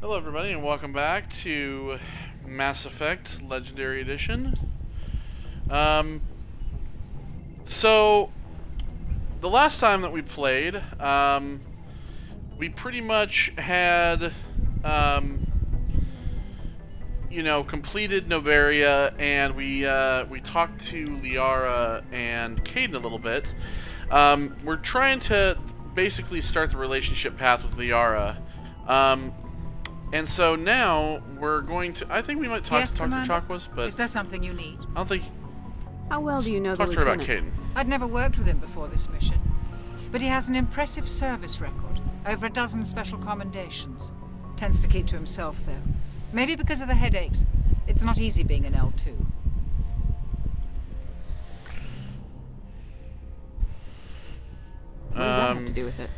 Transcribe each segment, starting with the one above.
Hello everybody and welcome back to Mass Effect Legendary Edition. So the last time that we played, we pretty much had, completed Novaria, and we talked to Liara and Caden a little bit. We're trying to basically start the relationship path with Liara. And so now we're going to. I think we might talk to Chakwas, but is there something you need? I don't think. How well do you know the lieutenant? Talk to her about Caden. I'd never worked with him before this mission, but he has an impressive service record. Over a dozen special commendations. Tends to keep to himself, though. Maybe because of the headaches. It's not easy being an L2. What does that have to do with it?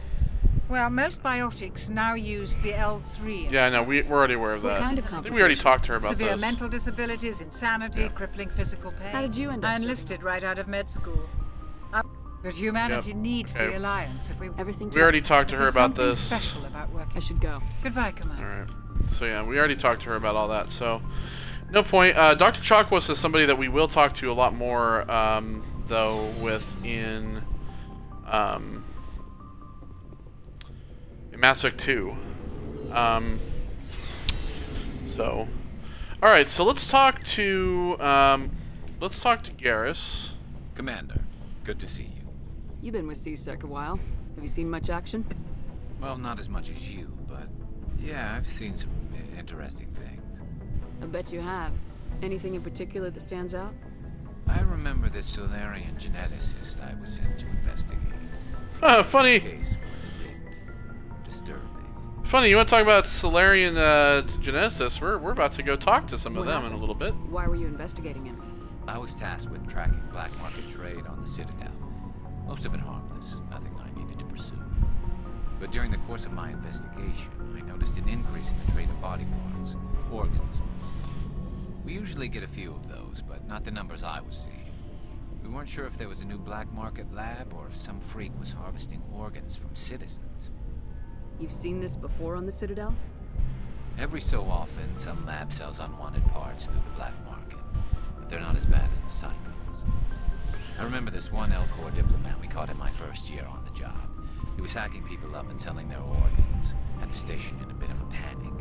Well, most biotics now use the L3. Yeah, no, we're already aware of that. What kind of I think we already talked to her about severe this. mental disabilities, insanity, crippling physical pain. How did you end up? I enlisted right out of med school. But humanity needs the Alliance if we... We already talked to her about this. Special about working. I should go. Goodbye, Commander. Alright. So yeah, we already talked to her about all that, so... No point. Dr. Chakwas is somebody that we will talk to a lot more, though, in Mass Effect 2. Alright, so let's talk to Garrus. Commander, good to see you. You've been with C-Sec a while. Have you seen much action? Well, not as much as you, but yeah, I've seen some interesting things. I bet you have. Anything in particular that stands out? I remember this Solarian geneticist I was sent to investigate. Funny. The case was a bit disturbing. Funny, you want to talk about Solarian geneticists? We're about to go talk to some of them in a little bit. Why were you investigating him? I was tasked with tracking black market trade on the Citadel. Most of it harmless, nothing I needed to pursue. But during the course of my investigation, I noticed an increase in the trade of body parts, organs mostly. We usually get a few of those, but not the numbers I was seeing. We weren't sure if there was a new black market lab or if some freak was harvesting organs from citizens. You've seen this before on the Citadel? Every so often, some lab sells unwanted parts through the black market, but they're not as bad as the cycles. I remember this one L-Corps diplomat we caught in my first year on the job. He was hacking people up and selling their organs, had the station in a bit of a panic.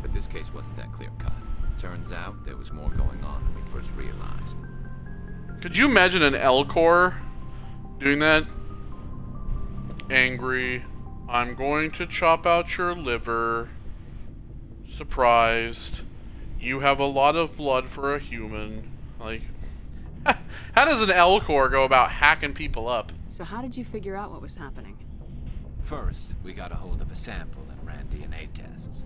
But this case wasn't that clear-cut. Turns out there was more going on than we first realized. Could you imagine an L-Corps doing that? Angry. I'm going to chop out your liver. Surprised. You have a lot of blood for a human. Like, how does an L-Corps go about hacking people up? So how did you figure out what was happening? First, we got a hold of a sample and ran DNA tests.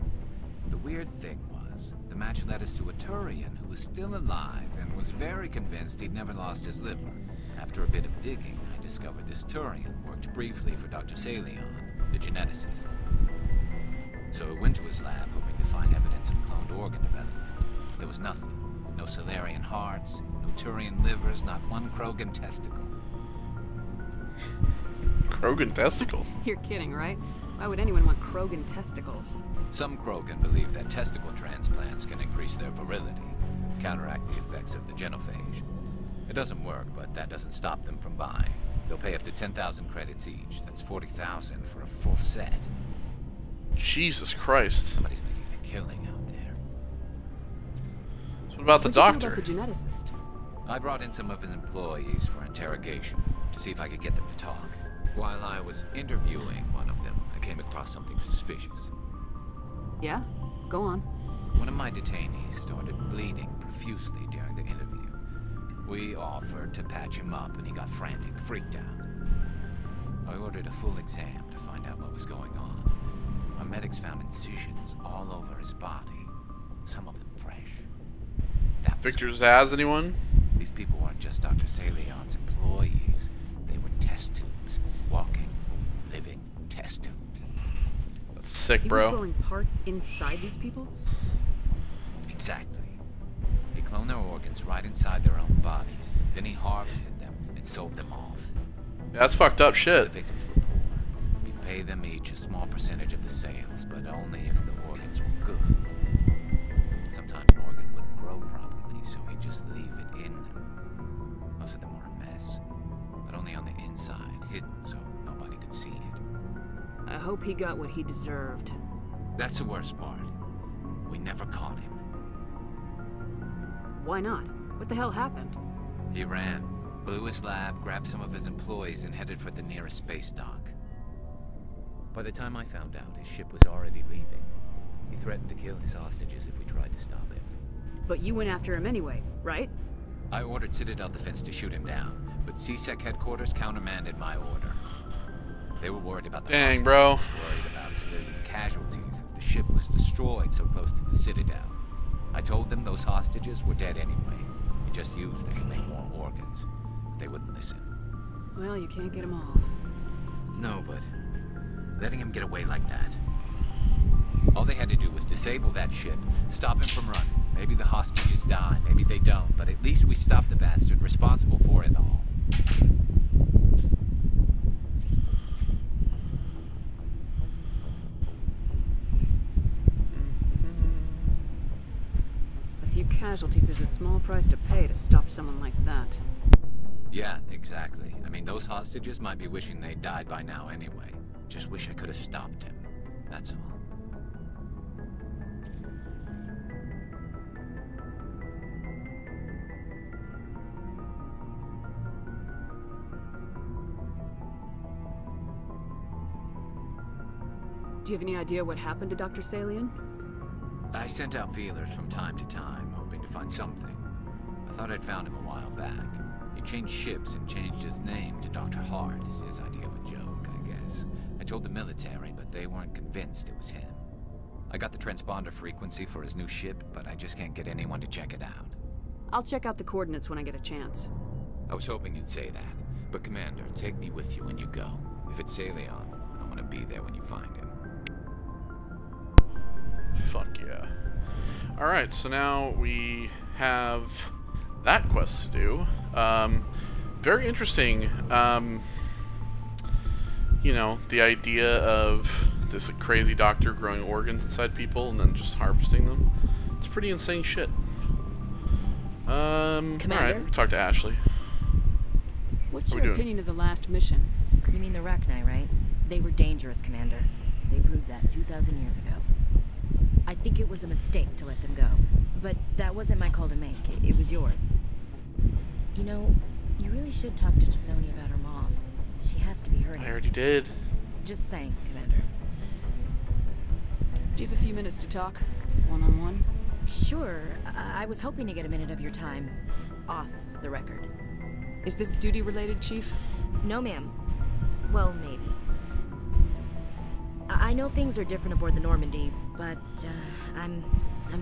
The weird thing was, the match led us to a Turian who was still alive and was very convinced he'd never lost his liver. After a bit of digging, I discovered this Turian worked briefly for Dr. Salion, the geneticist. So I went to his lab hoping to find evidence of cloned organ development. There was nothing. No Solarian hearts, no Turian livers, not one Krogan testicle. Krogan testicle? You're kidding, right? Why would anyone want Krogan testicles? Some Krogan believe that testicle transplants can increase their virility, counteract the effects of the genophage. It doesn't work, but that doesn't stop them from buying. They'll pay up to 10,000 credits each. That's 40,000 for a full set. Jesus Christ. Somebody's making a killing out there. So what about the doctor? What did you do about the geneticist? I brought in some of his employees for interrogation to see if I could get them to talk. While I was interviewing one of them, I came across something suspicious. Yeah? Go on. One of my detainees started bleeding profusely during the interview. We offered to patch him up and he got frantic, freaked out. I ordered a full exam to find out what was going on. Our medics found incisions all over his body, some of them fresh. Victor Zaz, anyone? These people weren't just Dr. Salion's employees. They were test tubes. Walking, living test tubes. That's sick, He bro. was growing parts inside these people? Exactly. He cloned their organs right inside their own bodies. Then he harvested them and sold them off. Yeah, that's fucked up shit. The victims were poor. People pay them each a small percentage of the sales, but only if the organs were good. Sometimes an organ wouldn't grow properly, so he'd just leave it in them. Most of them were a mess, but only on the inside, hidden so nobody could see it. I hope he got what he deserved. That's the worst part. We never caught him. Why not? What the hell happened? He ran, blew his lab, grabbed some of his employees, and headed for the nearest space dock. By the time I found out, his ship was already leaving. He threatened to kill his hostages if we tried to stop him. But you went after him anyway, right? I ordered Citadel Defense to shoot him down, but CSEC headquarters countermanded my order. They were worried about the Dang, bro. Worried about civilian casualties if the ship was destroyed so close to the Citadel. I told them those hostages were dead anyway. We just used them to make more organs. But they wouldn't listen. Well, you can't get them all. No, but letting him get away like that. All they had to do was disable that ship, stop him from running. Maybe the hostages die, maybe they don't, but at least we stopped the bastard responsible for it all. A few casualties is a small price to pay to stop someone like that. Yeah, exactly. I mean, those hostages might be wishing they'd died by now anyway. Just wish I could have stopped him. That's all. Do you have any idea what happened to Dr. Salian? I sent out feelers from time to time, hoping to find something. I thought I'd found him a while back. He changed ships and changed his name to Dr. Hart, his idea of a joke, I guess. I told the military, but they weren't convinced it was him. I got the transponder frequency for his new ship, but I just can't get anyone to check it out. I'll check out the coordinates when I get a chance. I was hoping you'd say that. But Commander, take me with you when you go. If it's Salion, I want to be there when you find him. Fuck yeah. Alright, so now we have that quest to do. Very interesting. You know, the idea of this crazy doctor growing organs inside people and then just harvesting them. It's pretty insane shit. Alright, we talked to Ashley. What's What are we your doing? opinion of the last mission? You mean the Rachni, right? They were dangerous, Commander. They proved that 2,000 years ago. I think it was a mistake to let them go. But that wasn't my call to make. It was yours. You know, you really should talk to T'Soni about her mom. She has to be hurting. I already did. Just saying, Commander. Do you have a few minutes to talk? One-on-one? Sure. I was hoping to get a minute of your time. Off the record. Is this duty-related, Chief? No, ma'am. Well, maybe. I know things are different aboard the Normandy, but I'm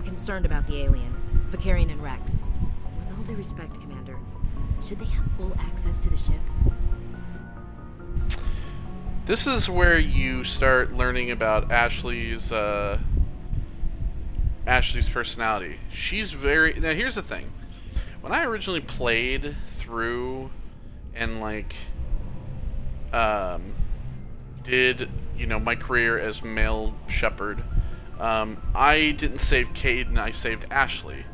concerned about the aliens, Vicarian and Rex. With all due respect, Commander, should they have full access to the ship? This is where you start learning about Ashley's personality. She's very... Now, here's the thing. When I originally played through and, like, did, you know, my career as male shepherd, I didn't save Caden, I saved Ashley.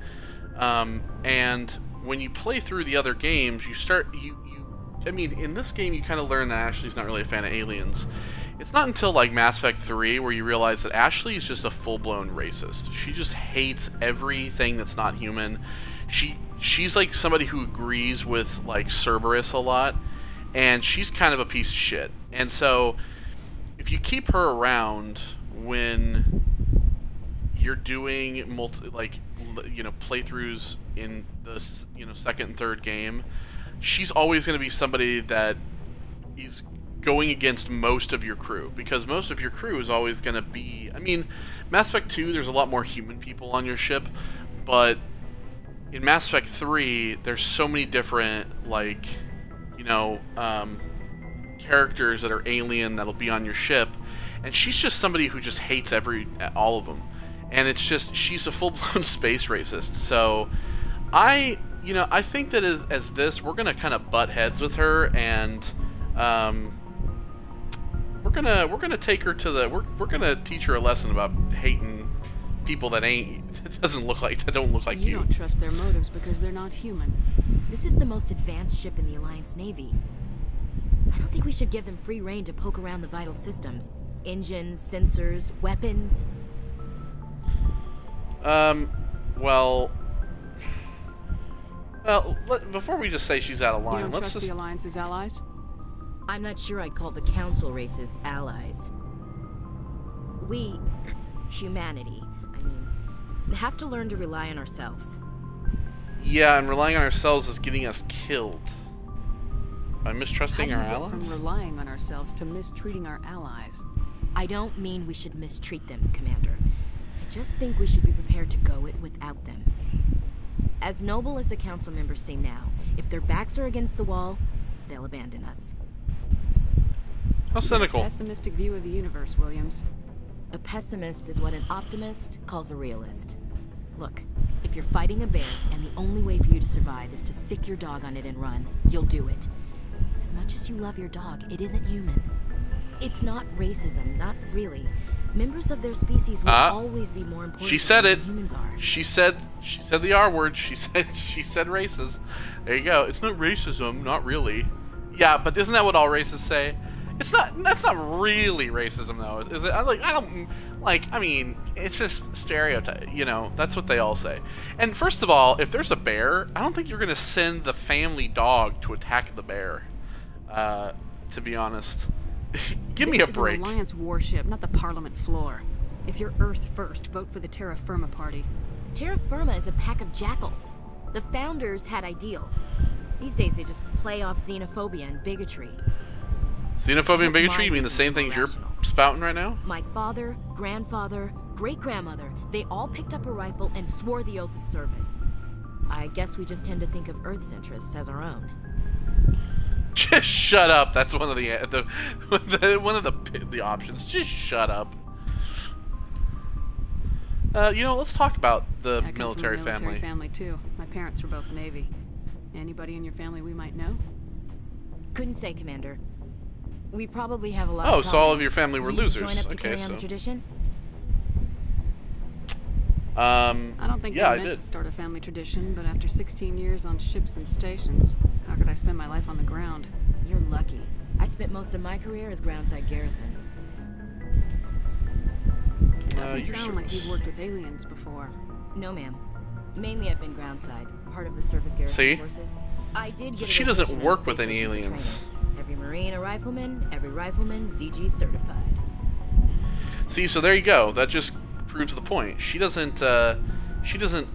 And when you play through the other games, you start... I mean, in this game, you kind of learn that Ashley's not really a fan of aliens. It's not until, like, Mass Effect 3 where you realize that Ashley is just a full-blown racist. She just hates everything that's not human. She's like somebody who agrees with, like, Cerberus a lot, and she's kind of a piece of shit. And so, if you keep her around when you're doing playthroughs in the, second and third game, she's always going to be somebody that is going against most of your crew, because most of your crew is always going to be... I mean, Mass Effect 2, there's a lot more human people on your ship, but in Mass Effect 3, there's so many different, like, characters that are alien that'll be on your ship, and she's just somebody who just hates all of them. And it's just, she's a full-blown space racist. So, I think that as this, we're going to kind of butt heads with her, and we're gonna take her to the we're gonna teach her a lesson about hating people that don't look like you. You don't trust their motives because they're not human. This is the most advanced ship in the Alliance Navy. I don't think we should give them free rein to poke around the vital systems. Engines, sensors, weapons. Well, before we just say she's out of line, You don't let's trust just... the Alliance's allies? I'm not sure I'd call the Council races allies. We, humanity, I mean, have to learn to rely on ourselves. Yeah, and relying on ourselves is getting us killed. By mistrusting our How do you get allies? from relying on ourselves to mistreating our allies? I don't mean we should mistreat them, Commander. I just think we should be prepared to go it without them. As noble as the Council members seem now, if their backs are against the wall, they'll abandon us. How cynical. Pessimistic view of the universe, Williams. A pessimist is what an optimist calls a realist. Look, if you're fighting a bear and the only way for you to survive is to sick your dog on it and run, you'll do it. As much as you love your dog, it isn't human. It's not racism, not really. Members of their species will always be more important She said than it. humans are. She said the R word. She said races. There you go. It's not racism, not really. Yeah, but isn't that what all races say? It's not. That's not really racism, though, is it? I mean, it's just stereotype. You know, that's what they all say. And first of all, if there's a bear, I don't think you're gonna send the family dog to attack the bear. To be honest, give me a break. This is an Alliance warship, not the Parliament floor. If you're Earth first, vote for the Terra Firma party. Terra Firma is a pack of jackals. The founders had ideals. These days they just play off xenophobia and bigotry. Xenophobia and bigotry? You mean the same things you're spouting right now? My father, grandfather, great-grandmother, they all picked up a rifle and swore the oath of service. I guess we just tend to think of Earth's interests as our own. Just shut up. That's one of the options. Just shut up. You know, let's talk about the I come military from a military family. family too. My parents were both Navy. Anybody in your family we might know? Couldn't say, Commander. We probably have a lot. Oh, of so all of your family were You losers. Join up to Okay, carry on the tradition. I don't think yeah, I I meant did. to start a family tradition, but after 16 years on ships and stations, how could I spend my life on the ground? You're lucky. I spent most of my career as groundside garrison. Doesn't your sound like service. you've worked with aliens before. No, ma'am. Mainly I've been groundside, part of the surface garrison See? forces. I did get a She doesn't rotation on work space with any station for aliens. training. Every Marine a rifleman, every rifleman ZG certified. See, so there you go. That just proves the point. She doesn't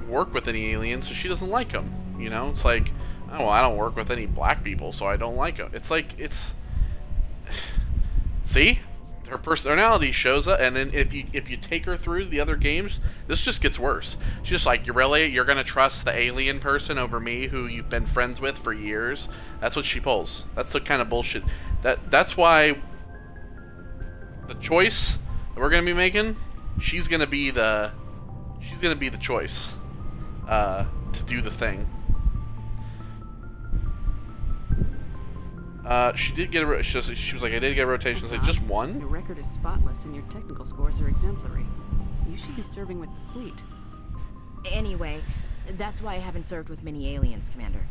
work with any aliens, so she doesn't like them. You know, it's like, oh, well, I don't work with any black people, so I don't like them. It's like, it's... See? Her personality shows up, and then if you take her through the other games, this just gets worse. She's just like, you're gonna trust the alien person over me who you've been friends with for years? That's what she pulls. That's the kind of bullshit. That's why the choice that we're gonna be making, she's gonna be the choice to do the thing. She did get a. She was like, I did get a rotation. Like, just one? Your record is spotless, and your technical scores are exemplary. You should be serving with the fleet. Anyway, that's why I haven't served with many aliens, Commander.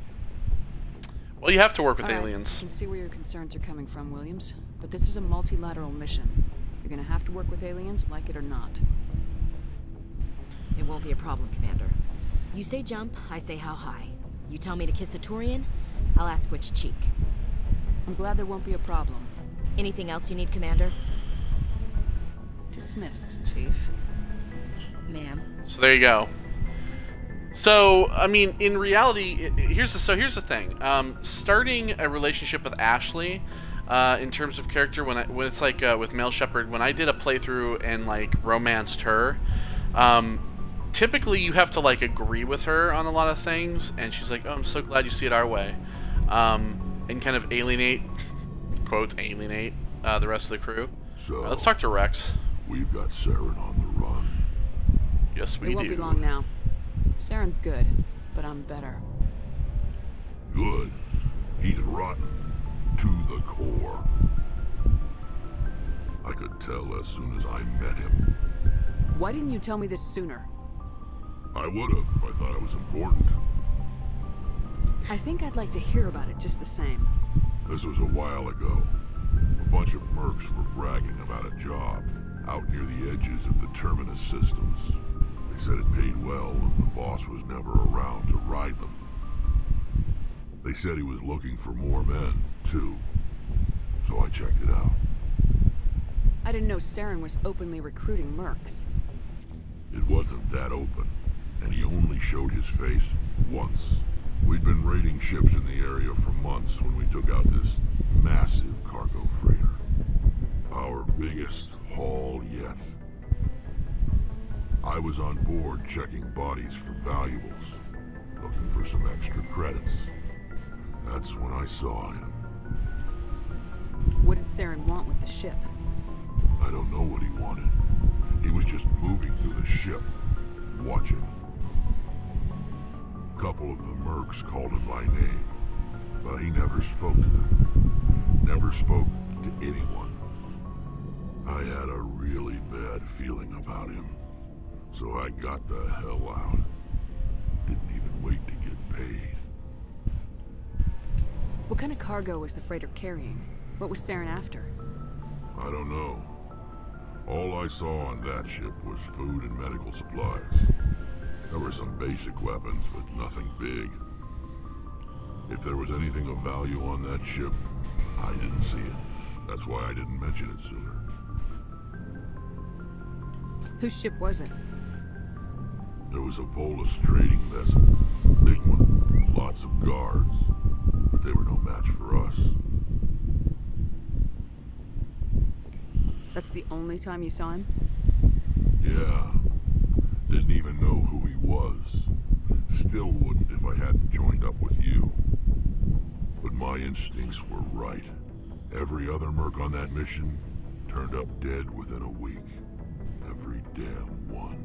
Well, you have to work with All right, aliens. I can see where your concerns are coming from, Williams. But this is a multilateral mission. You're gonna have to work with aliens, like it or not. It won't be a problem, Commander. You say jump, I say how high. You tell me to kiss a Turian, I'll ask which cheek. I'm glad there won't be a problem. Anything else you need, Commander? Dismissed, Chief. Ma'am. So there you go. So I mean, in reality, here's the thing. Starting a relationship with Ashley, in terms of character, when it's like with Male Shepherd, when I did a playthrough and like romanced her, typically you have to like agree with her on a lot of things, and she's like, oh, I'm so glad you see it our way, and kind of alienate, quote, alienate the rest of the crew. So, Let's talk to Rex. we've got Saren on the run. Yes, we It won't do. be long now. Saren's good, but I'm better. Good. He's rotten. To the core. as soon as I met him. Why didn't you tell me this sooner? I would have if I thought it was important. I think I'd like to hear about it just the same. This was a while ago. A bunch of mercs were bragging about a job out near the edges of the Terminus systems. They said it paid well and the boss was never around to ride them. They said he was looking for more men, too. So I checked it out. I didn't know Saren was openly recruiting mercs. It wasn't that open, and he only showed his face once. We'd been raiding ships in the area for months when we took out this massive cargo freighter. Our biggest haul yet. I was on board checking bodies for valuables, looking for some extra credits. That's when I saw him. What did Saren want with the ship? I don't know what he wanted. He was just moving through the ship, watching. A couple of the mercs called him by name, but he never spoke to them. Never spoke to anyone. I had a really bad feeling about him, so I got the hell out. Didn't even wait to get paid. What kind of cargo was the freighter carrying? What was Saren after? I don't know. All I saw on that ship was food and medical supplies. There were some basic weapons, but nothing big. If there was anything of value on that ship, I didn't see it. That's why I didn't mention it sooner. Whose ship was it? There was a Volus trading vessel. Big one. Lots of guards. But they were no match for us. That's the only time you saw him? Yeah. Didn't even know who he was. Still wouldn't if I hadn't joined up with you. But my instincts were right. Every other merc on that mission turned up dead within a week. Every damn one.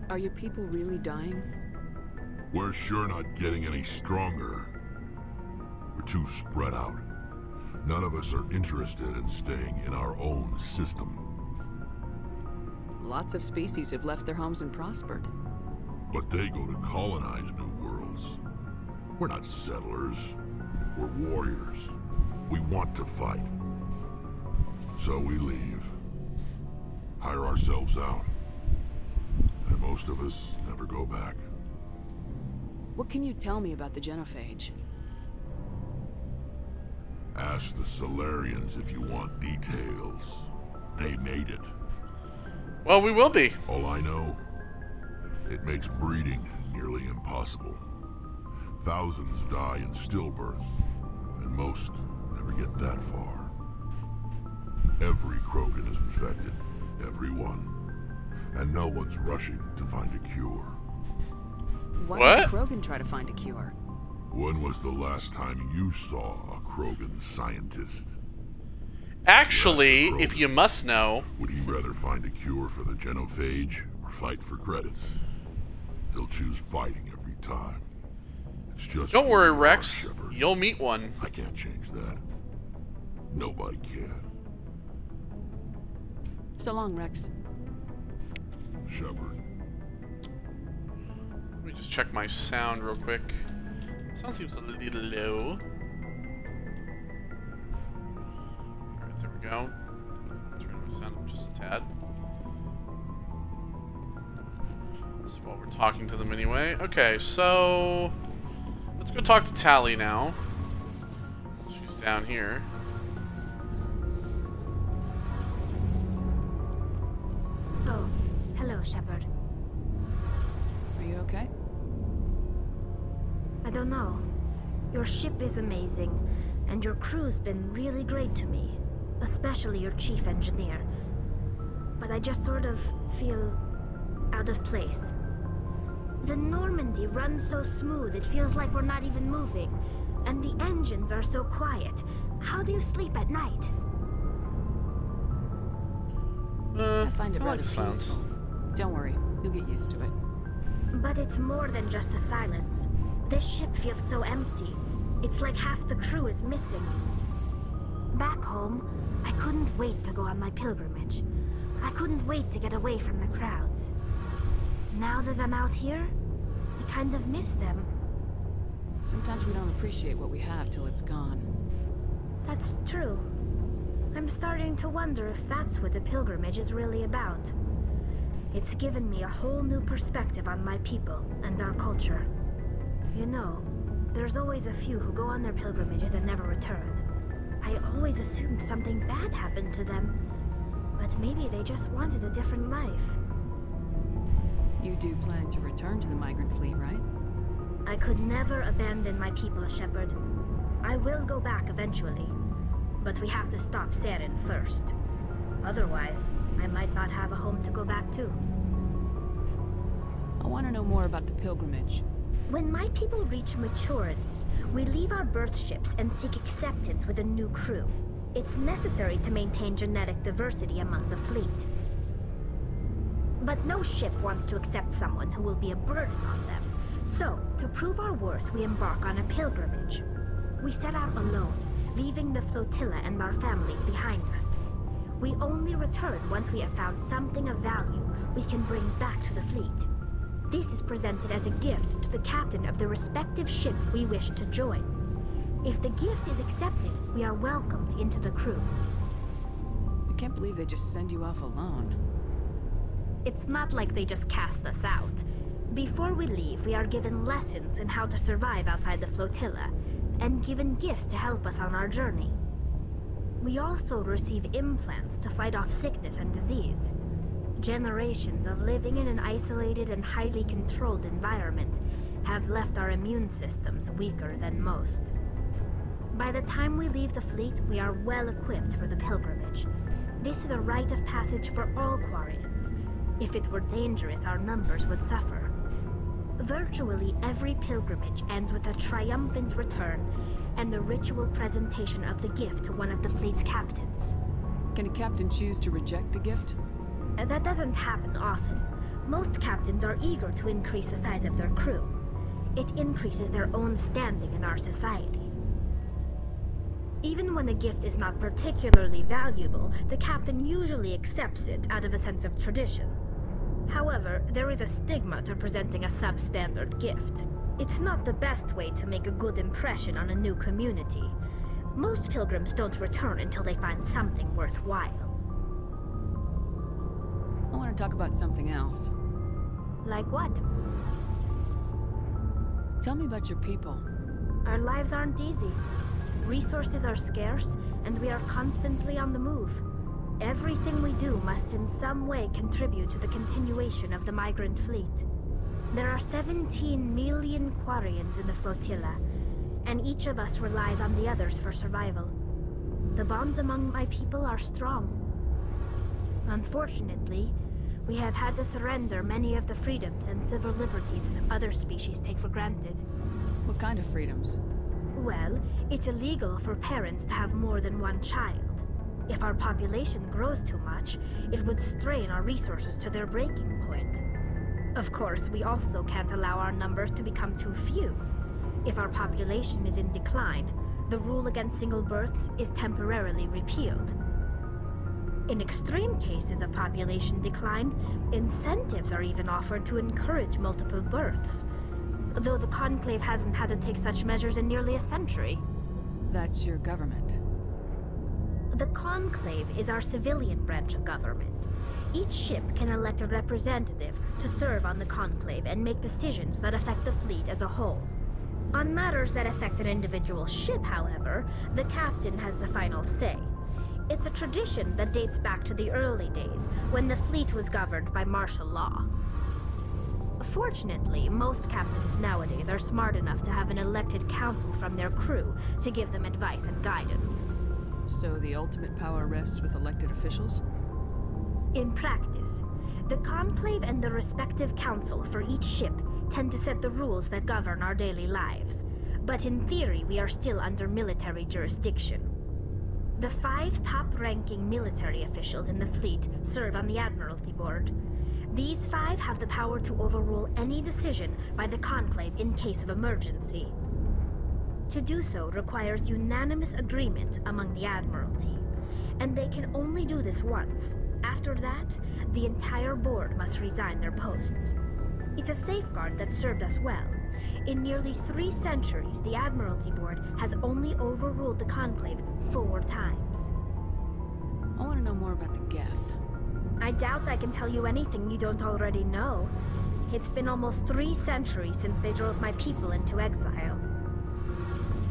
Are your people really dying? We're sure not getting any stronger. We're too spread out. None of us are interested in staying in our own system. Lots of species have left their homes and prospered. But they go to colonize new worlds. We're not settlers. We're warriors. We want to fight. So we leave. Hire ourselves out. And most of us never go back. What can you tell me about the genophage? Ask the Solarians if you want details. They made it. Well, we will be. All I know, it makes breeding nearly impossible. Thousands die in stillbirth, and most never get that far. Every Krogan is infected, every one. And no one's rushing to find a cure. Why What? did Krogan try to find a cure? When was the last time you saw a Krogan scientist? Actually, if you must know, Would he rather find a cure for the genophage or fight for credits? He'll choose fighting every time. It's just don't who worry, you are, Rex. Shepard. You'll meet one. I can't change that. Nobody can. So long, Rex. Shepard. Let me just check my sound real quick. Sound seems a little low. Alright, there we go. Turn my sound up just a tad. Just while we're talking to them anyway. Okay, so let's go talk to Tally now. She's down here. Oh, hello, Shepard. Are you okay? I don't know. Your ship is amazing, and your crew's been really great to me. Especially your chief engineer. But I just sort of feel out of place. The Normandy runs so smooth it feels like we're not even moving. And the engines are so quiet. How do you sleep at night? I find it I like rather the sounds. peaceful. Don't worry, you'll get used to it. But it's more than just the silence. This ship feels so empty. It's like half the crew is missing. Back home, I couldn't wait to go on my pilgrimage. I couldn't wait to get away from the crowds. Now that I'm out here, I kind of miss them. Sometimes we don't appreciate what we have till it's gone. That's true. I'm starting to wonder if that's what the pilgrimage is really about. It's given me a whole new perspective on my people and our culture. You know, there's always a few who go on their pilgrimages and never return. I always assumed something bad happened to them, but maybe they just wanted a different life. You do plan to return to the migrant fleet, right? I could never abandon my people, Shepard. I will go back eventually, but we have to stop Saren first. Otherwise, I might not have a home to go back to. I want to know more about the pilgrimage. When my people reach maturity, we leave our birth ships and seek acceptance with a new crew. It's necessary to maintain genetic diversity among the fleet. But no ship wants to accept someone who will be a burden on them. So, to prove our worth, we embark on a pilgrimage. We set out alone, leaving the flotilla and our families behind us. We only return once we have found something of value we can bring back to the fleet. This is presented as a gift to the captain of the respective ship we wish to join. If the gift is accepted, we are welcomed into the crew. I can't believe they just send you off alone. It's not like they just cast us out. Before we leave, we are given lessons in how to survive outside the flotilla, and given gifts to help us on our journey. We also receive implants to fight off sickness and disease. Generations of living in an isolated and highly controlled environment have left our immune systems weaker than most. By the time we leave the fleet, we are well equipped for the pilgrimage. This is a rite of passage for all Quarians. If it were dangerous, our numbers would suffer. Virtually every pilgrimage ends with a triumphant return and the ritual presentation of the gift to one of the fleet's captains. Can a captain choose to reject the gift? That doesn't happen often. Most captains are eager to increase the size of their crew. It increases their own standing in our society. Even when a gift is not particularly valuable, the captain usually accepts it out of a sense of tradition. However, there is a stigma to presenting a substandard gift. It's not the best way to make a good impression on a new community. Most pilgrims don't return until they find something worthwhile. I want to talk about something else. Like what? Tell me about your people. Our lives aren't easy. Resources are scarce, and we are constantly on the move. Everything we do must in some way contribute to the continuation of the migrant fleet. There are 17 million Quarians in the flotilla, and each of us relies on the others for survival. The bonds among my people are strong. Unfortunately, we have had to surrender many of the freedoms and civil liberties other species take for granted. What kind of freedoms? Well, it's illegal for parents to have more than one child. If our population grows too much, it would strain our resources to their breaking point. Of course, we also can't allow our numbers to become too few. If our population is in decline, the rule against single births is temporarily repealed. In extreme cases of population decline, incentives are even offered to encourage multiple births, though the Conclave hasn't had to take such measures in nearly a century. That's your government. The Conclave is our civilian branch of government. Each ship can elect a representative to serve on the Conclave and make decisions that affect the fleet as a whole. On matters that affect an individual ship, however, the captain has the final say. It's a tradition that dates back to the early days, when the fleet was governed by martial law. Fortunately, most captains nowadays are smart enough to have an elected council from their crew to give them advice and guidance. So the ultimate power rests with elected officials? In practice, the Conclave and the respective council for each ship tend to set the rules that govern our daily lives. But in theory, we are still under military jurisdiction. The 5 top-ranking military officials in the fleet serve on the Admiralty Board. These 5 have the power to overrule any decision by the Conclave in case of emergency. To do so requires unanimous agreement among the Admiralty, and they can only do this once. After that, the entire board must resign their posts. It's a safeguard that served us well. In nearly 3 centuries, the Admiralty Board has only overruled the Conclave 4 times. I want to know more about the Geth. I doubt I can tell you anything you don't already know. It's been almost 3 centuries since they drove my people into exile.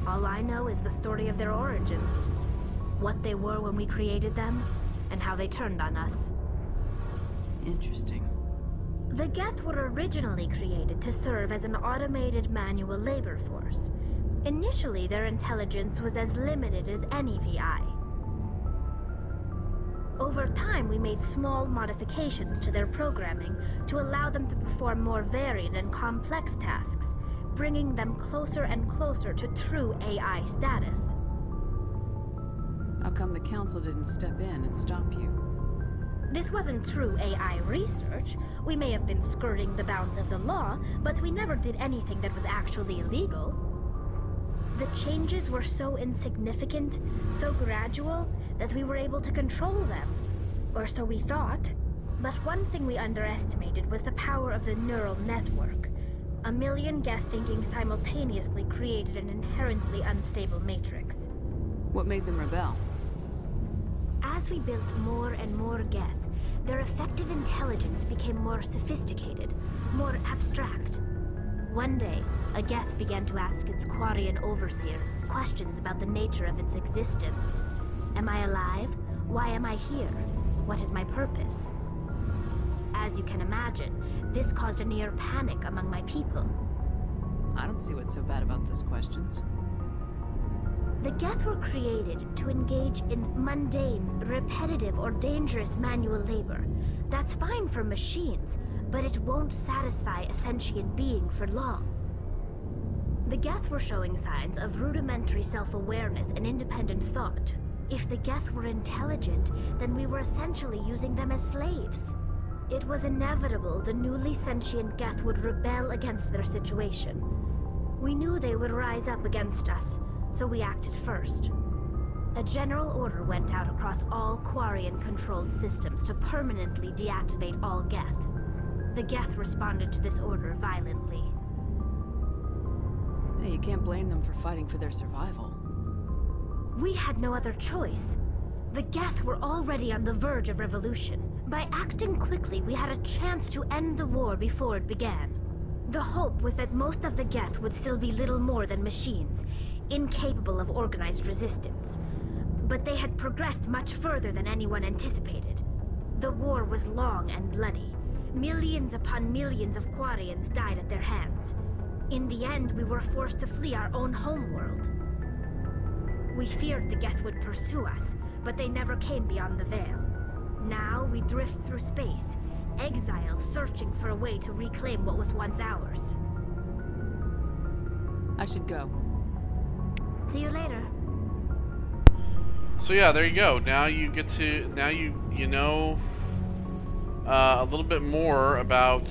All I know is the story of their origins, what they were when we created them, and how they turned on us. Interesting. The Geth were originally created to serve as an automated manual labor force. Initially, their intelligence was as limited as any VI. Over time, we made small modifications to their programming to allow them to perform more varied and complex tasks, bringing them closer and closer to true AI status. How come the Council didn't step in and stop you? This wasn't true AI research. We may have been skirting the bounds of the law, but we never did anything that was actually illegal. The changes were so insignificant, so gradual, that we were able to control them. Or so we thought. But one thing we underestimated was the power of the neural network. A million Geth thinking simultaneously created an inherently unstable matrix. What made them rebel? As we built more and more Geth, their effective intelligence became more sophisticated, more abstract. One day, a Geth began to ask its Quarian overseer questions about the nature of its existence. Am I alive? Why am I here? What is my purpose? As you can imagine, this caused a near panic among my people. I don't see what's so bad about those questions. The Geth were created to engage in mundane, repetitive, or dangerous manual labor. That's fine for machines, but it won't satisfy a sentient being for long. The Geth were showing signs of rudimentary self-awareness and independent thought. If the Geth were intelligent, then we were essentially using them as slaves. It was inevitable the newly sentient Geth would rebel against their situation. We knew they would rise up against us, so we acted first. A general order went out across all Quarian-controlled systems to permanently deactivate all Geth. The Geth responded to this order violently. Hey, you can't blame them for fighting for their survival. We had no other choice. The Geth were already on the verge of revolution. By acting quickly, we had a chance to end the war before it began. The hope was that most of the Geth would still be little more than machines, incapable of organized resistance. But they had progressed much further than anyone anticipated. The war was long and bloody. Millions upon millions of Quarians died at their hands. In the end, we were forced to flee our own homeworld. We feared the Geth would pursue us, but they never came beyond the Veil. Now we drift through space, exile, searching for a way to reclaim what was once ours. I should go. See you later. So yeah, there you go. Now you get to, you know a little bit more about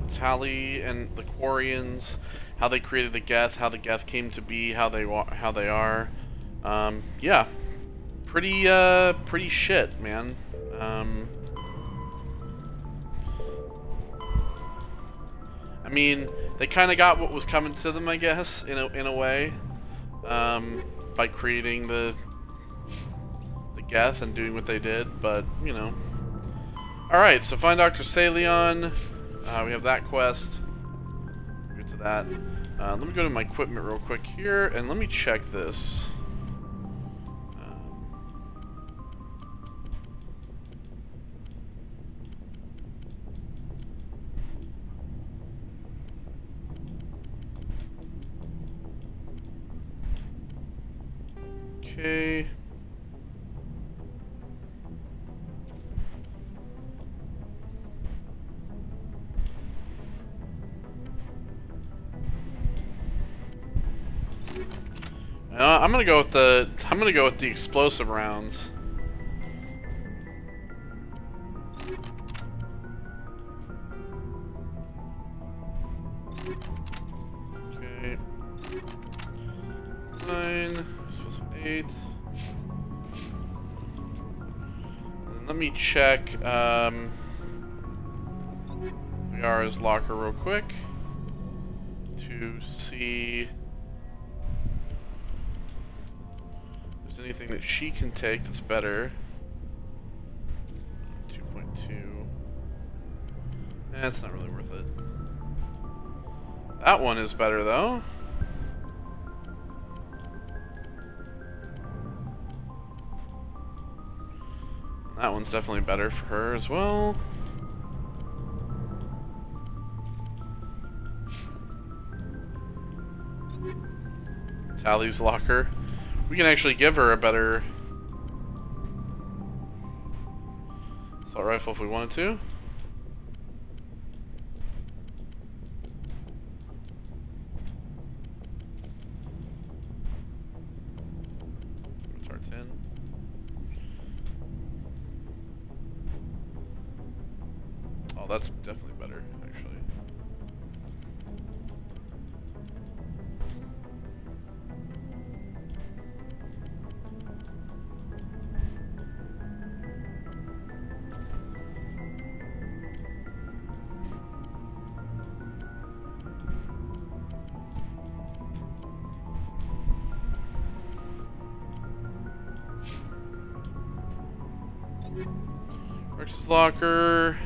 Tali and the Quarians, how they created the Geth, how the Geth came to be, how they are. Yeah, pretty shit, man. I mean, they kind of got what was coming to them, I guess, in a way, by creating the Geth and doing what they did, but, you know. Alright, so find Dr. Salion. We have that quest. We'll get to that. Let me go to my equipment real quick here, and let me check this. Okay. I'm gonna go with the explosive rounds. Okay. 9, 8. And let me check Liara's locker real quick to see if there's anything that she can take that's better. 2.2. That's not really worth it. That one is better though. That one's definitely better for her as well. Tally's locker. We can actually give her a better assault rifle if we wanted to. Tar-10. Oh, that's definitely better, actually. Rex's locker.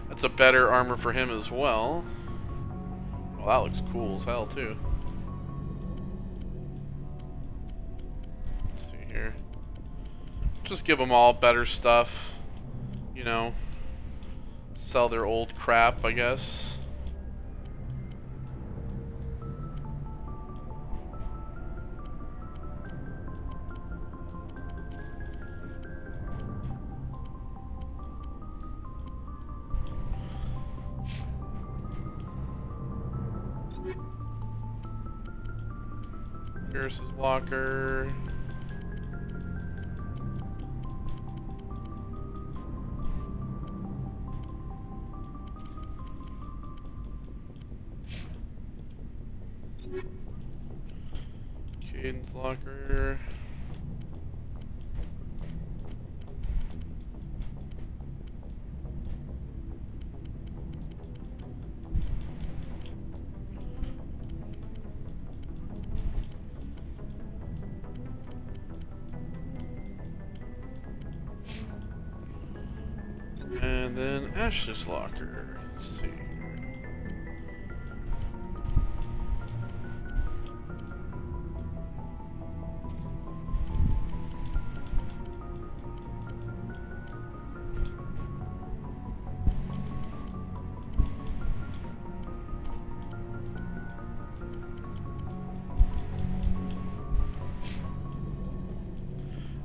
That's a better armor for him as well. Well, that looks cool as hell too. Let's see here. Just give them all better stuff. You know, sell their old crap, I guess. Here's his locker. Caden's locker. And then Ashley's locker. Let's see here.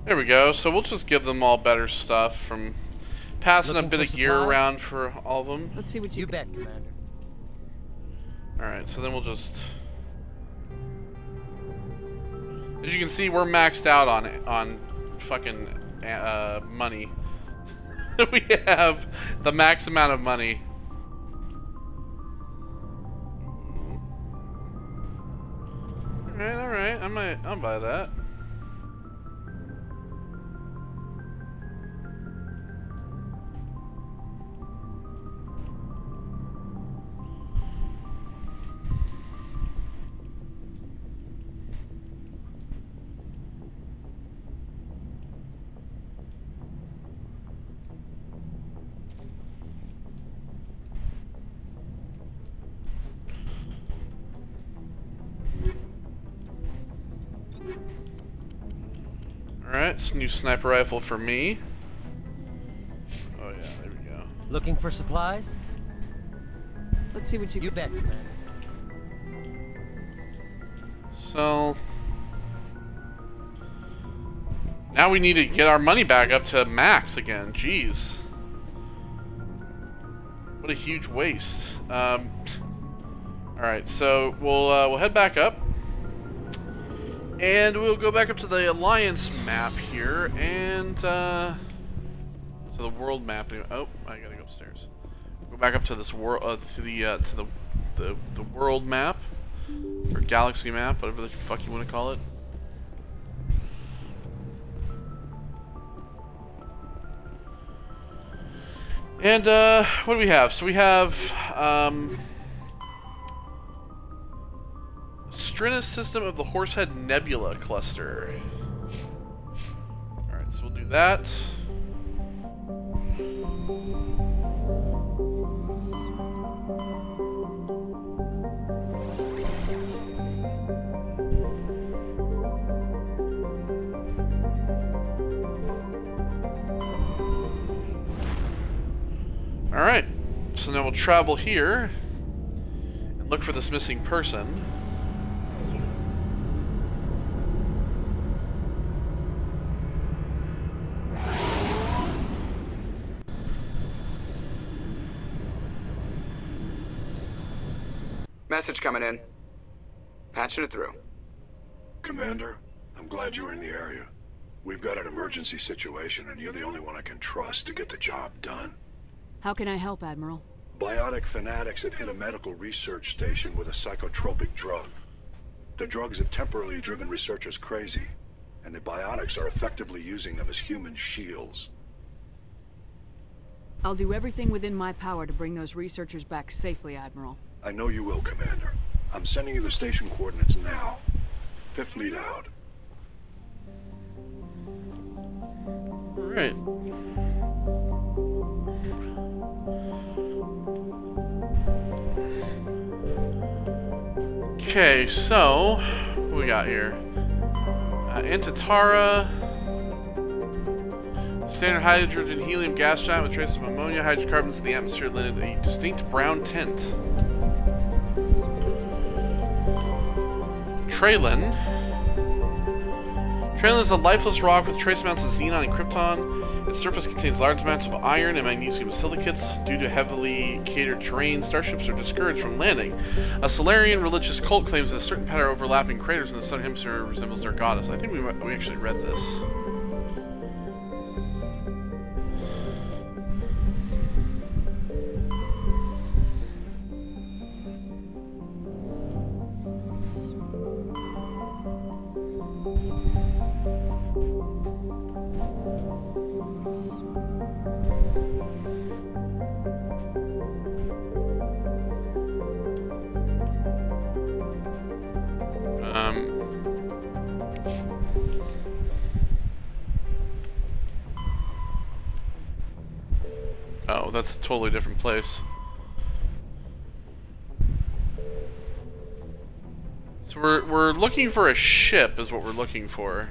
There we go. So we'll just give them all better stuff from passing Looking a bit for of gear supplies? around for all of them. Let's see what You bet, Commander. Alright, so then we'll just... As you can see, we're maxed out on fucking money. We have the max amount of money. Alright, I'll buy that. Alright, it's a new sniper rifle for me. Oh yeah, there we go. Looking for supplies? Let's see what you You bet, Commander. So... now we need to get our money back up to max again. Jeez. What a huge waste. Alright, so we'll head back up. And we'll go back up to the Alliance map here, and to the world map. Oh, I gotta go upstairs. Go back up to this world, to the world map or galaxy map, whatever the fuck you want to call it. And, what do we have? So we have, Strinus system of the Horsehead Nebula cluster. Alright, so we'll do that. Alright, so now we'll travel here and look for this missing person. Message coming in. Patching it through. Commander, I'm glad you're in the area. We've got an emergency situation, and you're the only one I can trust to get the job done. How can I help, Admiral? Biotic fanatics have hit a medical research station with a psychotropic drug. The drugs have temporarily driven researchers crazy, and the biotics are effectively using them as human shields. I'll do everything within my power to bring those researchers back safely, Admiral. I know you will, Commander. I'm sending you the station coordinates now. Fifth Fleet out. Alright. Okay, so what we got here? Antatara, standard hydrogen helium gas giant with traces of ammonia, hydrocarbons in the atmosphere lent a distinct brown tint. Traylon. Traylon is a lifeless rock with trace amounts of xenon and krypton. Its surface contains large amounts of iron and magnesium silicates. Due to heavily catered terrain, starships are discouraged from landing. A Solarian religious cult claims that a certain pattern of overlapping craters in the southern hemisphere resembles their goddess. I think we actually read this. Oh, that's a totally different place. So we're looking for a ship is what we're looking for.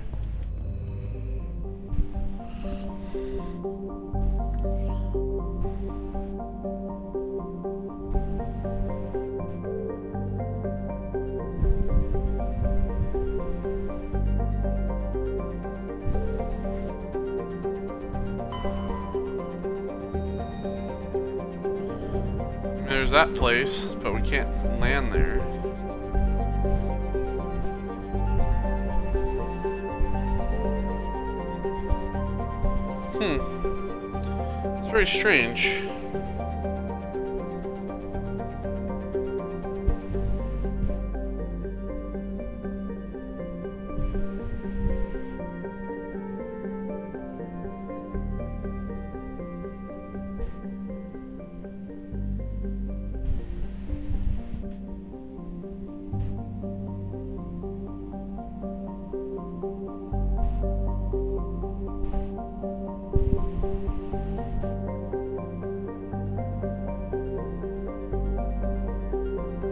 There's that place, but we can't land there. It's very strange.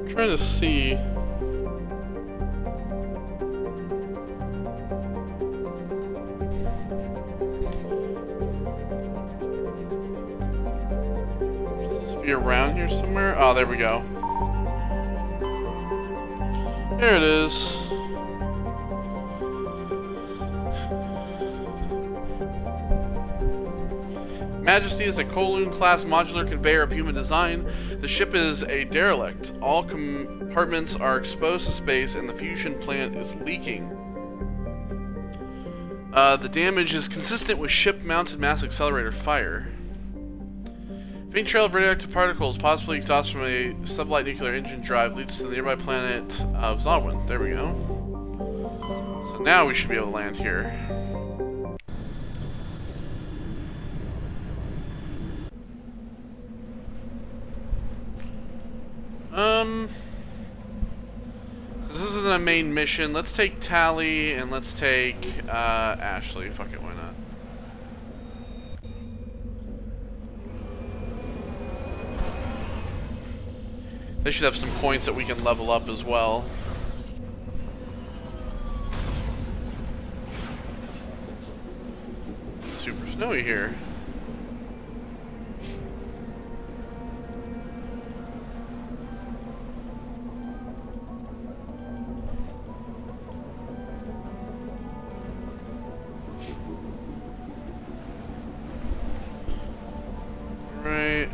Trying to see. Should this be around here somewhere? Oh, there we go. There it is. Majesty is a Kowloon-class modular conveyor of human design. The ship is a derelict. All compartments are exposed to space, and the fusion plant is leaking. The damage is consistent with ship-mounted mass accelerator fire. Faint trail of radioactive particles, possibly exhaust from a sublight nuclear engine drive, leads to the nearby planet of Zalwyn. There we go. So now we should be able to land here. isn't a main mission. Let's take Tally and let's take Ashley. Fuck it, why not? They should have some points that we can level up as well. It's super snowy here. Right,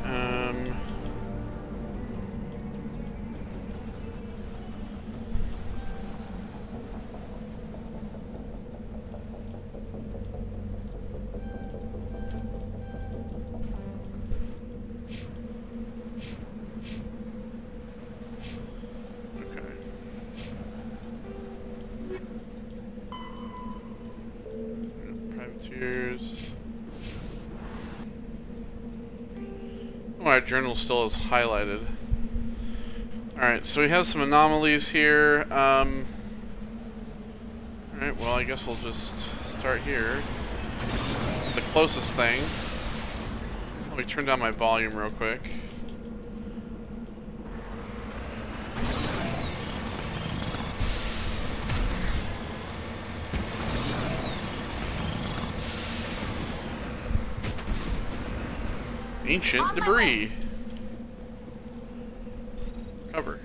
privateers. Oh, our journal still is highlighted. Alright, so we have some anomalies here. Alright, well, I guess we'll just start here. It's the closest thing. Let me turn down my volume real quick. Ancient debris. Cover.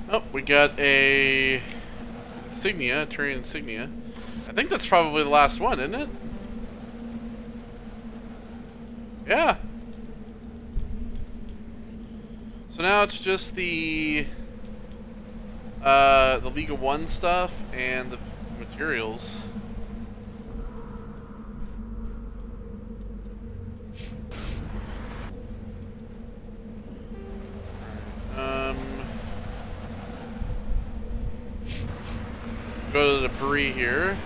Oh, we got a insignia, Turian insignia. I think that's probably the last one, isn't it? Yeah. So now it's just the League of One stuff and the materials. Go to the debris here.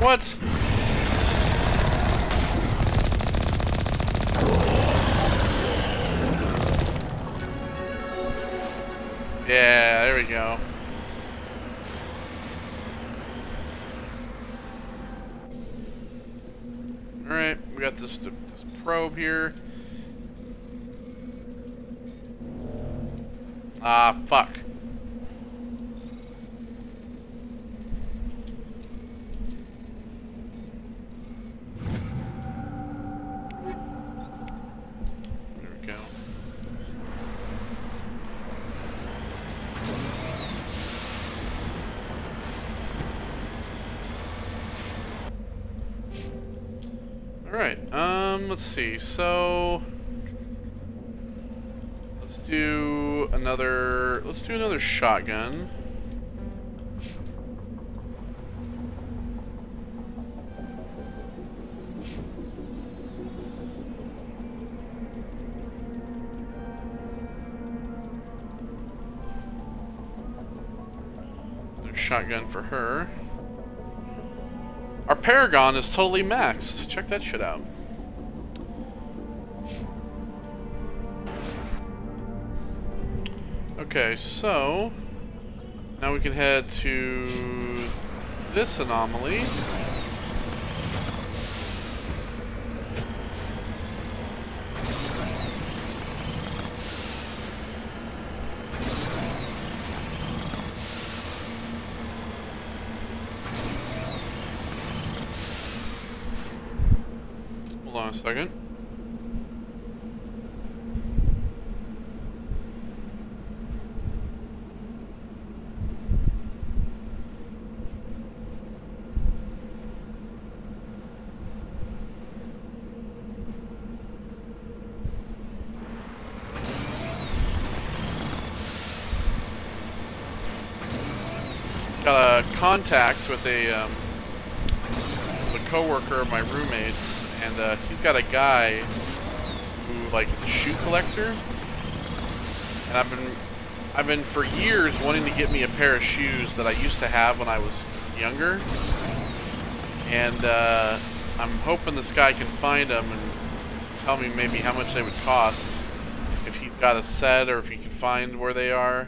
What? Yeah, there we go. Alright, we got this probe here. Ah, fuck. Let's see, so let's do another shotgun. Another shotgun for her. Our Paragon is totally maxed. Check that shit out. Okay, so now we can head to this anomaly. Hold on a second. Got a contact with a coworker of my roommates, and he's got a guy who like is a shoe collector, and I've been for years wanting to get me a pair of shoes that I used to have when I was younger, and I'm hoping this guy can find them and tell me maybe how much they would cost if he's got a set or if he can find where they are.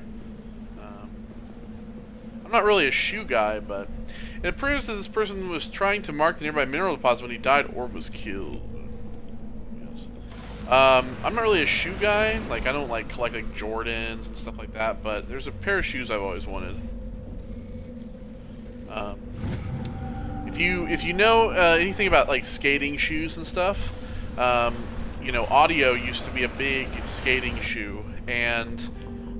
I'm not really a shoe guy, but it appears that this person was trying to mark the nearby mineral deposit when he died or was killed. Yes. I'm not really a shoe guy. Like, I don't like collect like Jordans and stuff like that, but there's a pair of shoes I've always wanted. If you know anything about like skating shoes and stuff, you know, Audio used to be a big skating shoe, and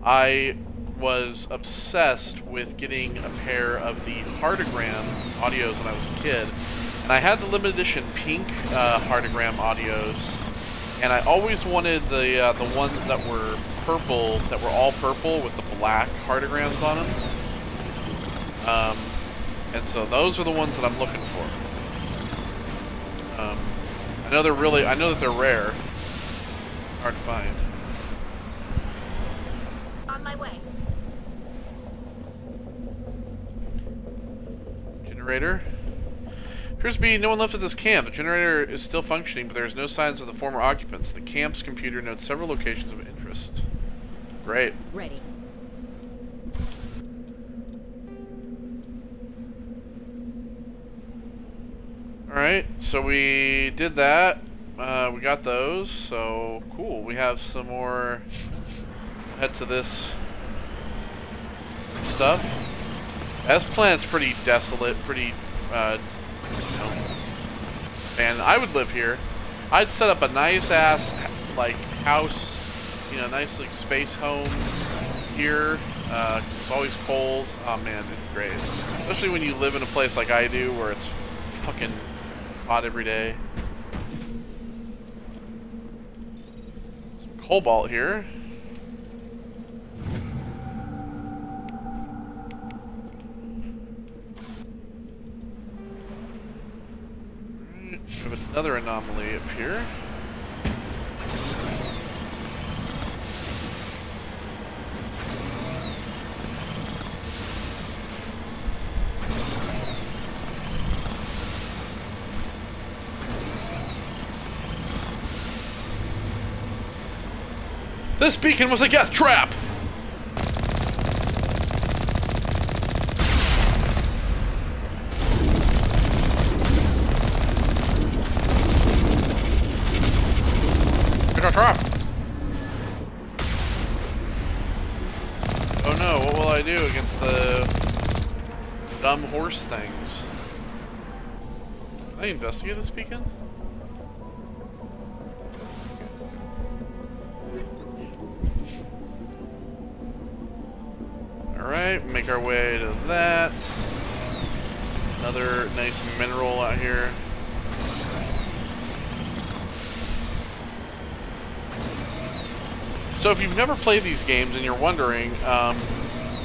I was obsessed with getting a pair of the Heartogram Audios when I was a kid, and I had the limited edition pink Heartogram Audios, and I always wanted the ones that were purple, that were all purple with the black Heartograms on them. And so those are the ones that I'm looking for. I know that they're rare, hard to find. On my way. Generator. Appears to be no one left at this camp. The generator is still functioning, but there is no signs of the former occupants. The camp's computer notes several locations of interest. Great. Ready. Alright, so we did that. We got those, so cool. We have some more. Head to this stuff. This planet's pretty desolate, pretty, you know, and I would live here. I'd set up a nice ass, like, house, you know, nice, like, space home here. It's always cold. Oh man, it's great. Especially when you live in a place like I do, where it's fucking hot every day. Some cobalt here. We have another anomaly up here. This beacon was a death trap! It's a trap! Oh no, what will I do against the dumb horse things? Can I investigate this beacon? Alright, make our way to that. Another nice mineral out here. So if you've never played these games and you're wondering,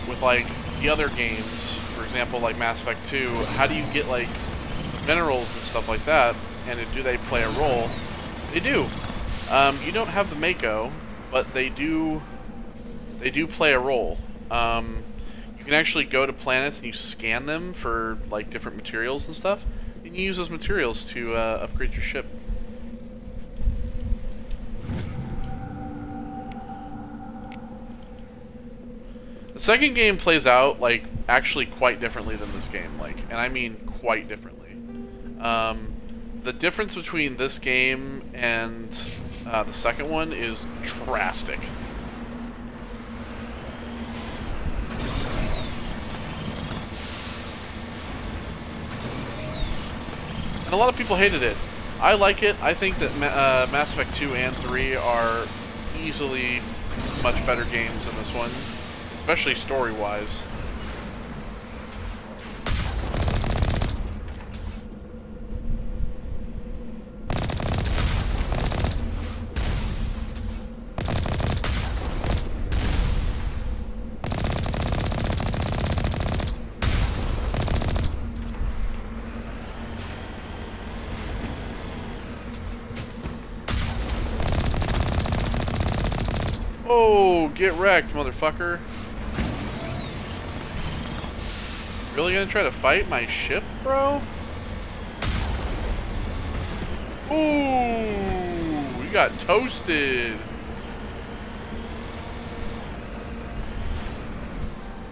with like the other games, for example like Mass Effect 2, how do you get like minerals and stuff like that, and do they play a role? They do. You don't have the Mako, but they do play a role. You can actually go to planets and you scan them for like different materials and stuff, and you use those materials to upgrade your ship. The second game plays out, like, actually quite differently than this game, like, and I mean quite differently. The difference between this game and the second one is drastic. And a lot of people hated it. I like it. I think that Mass Effect 2 and 3 are easily much better games than this one, especially story-wise. Oh, get wrecked, motherfucker. Really gonna try to fight my ship, bro? Ooh, we got toasted.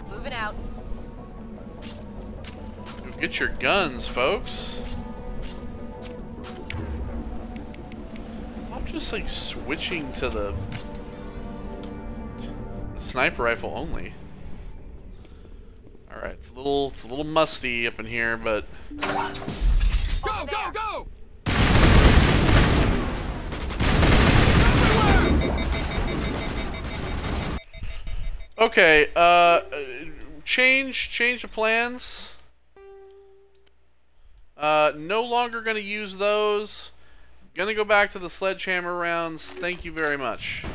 Moving out. Get your guns, folks. Stop just like switching to the sniper rifle only. All right, it's a little musty up in here, but Go, go, go! okay. Change the plans. No longer gonna use those. Gonna go back to the sledgehammer rounds. Thank you very much.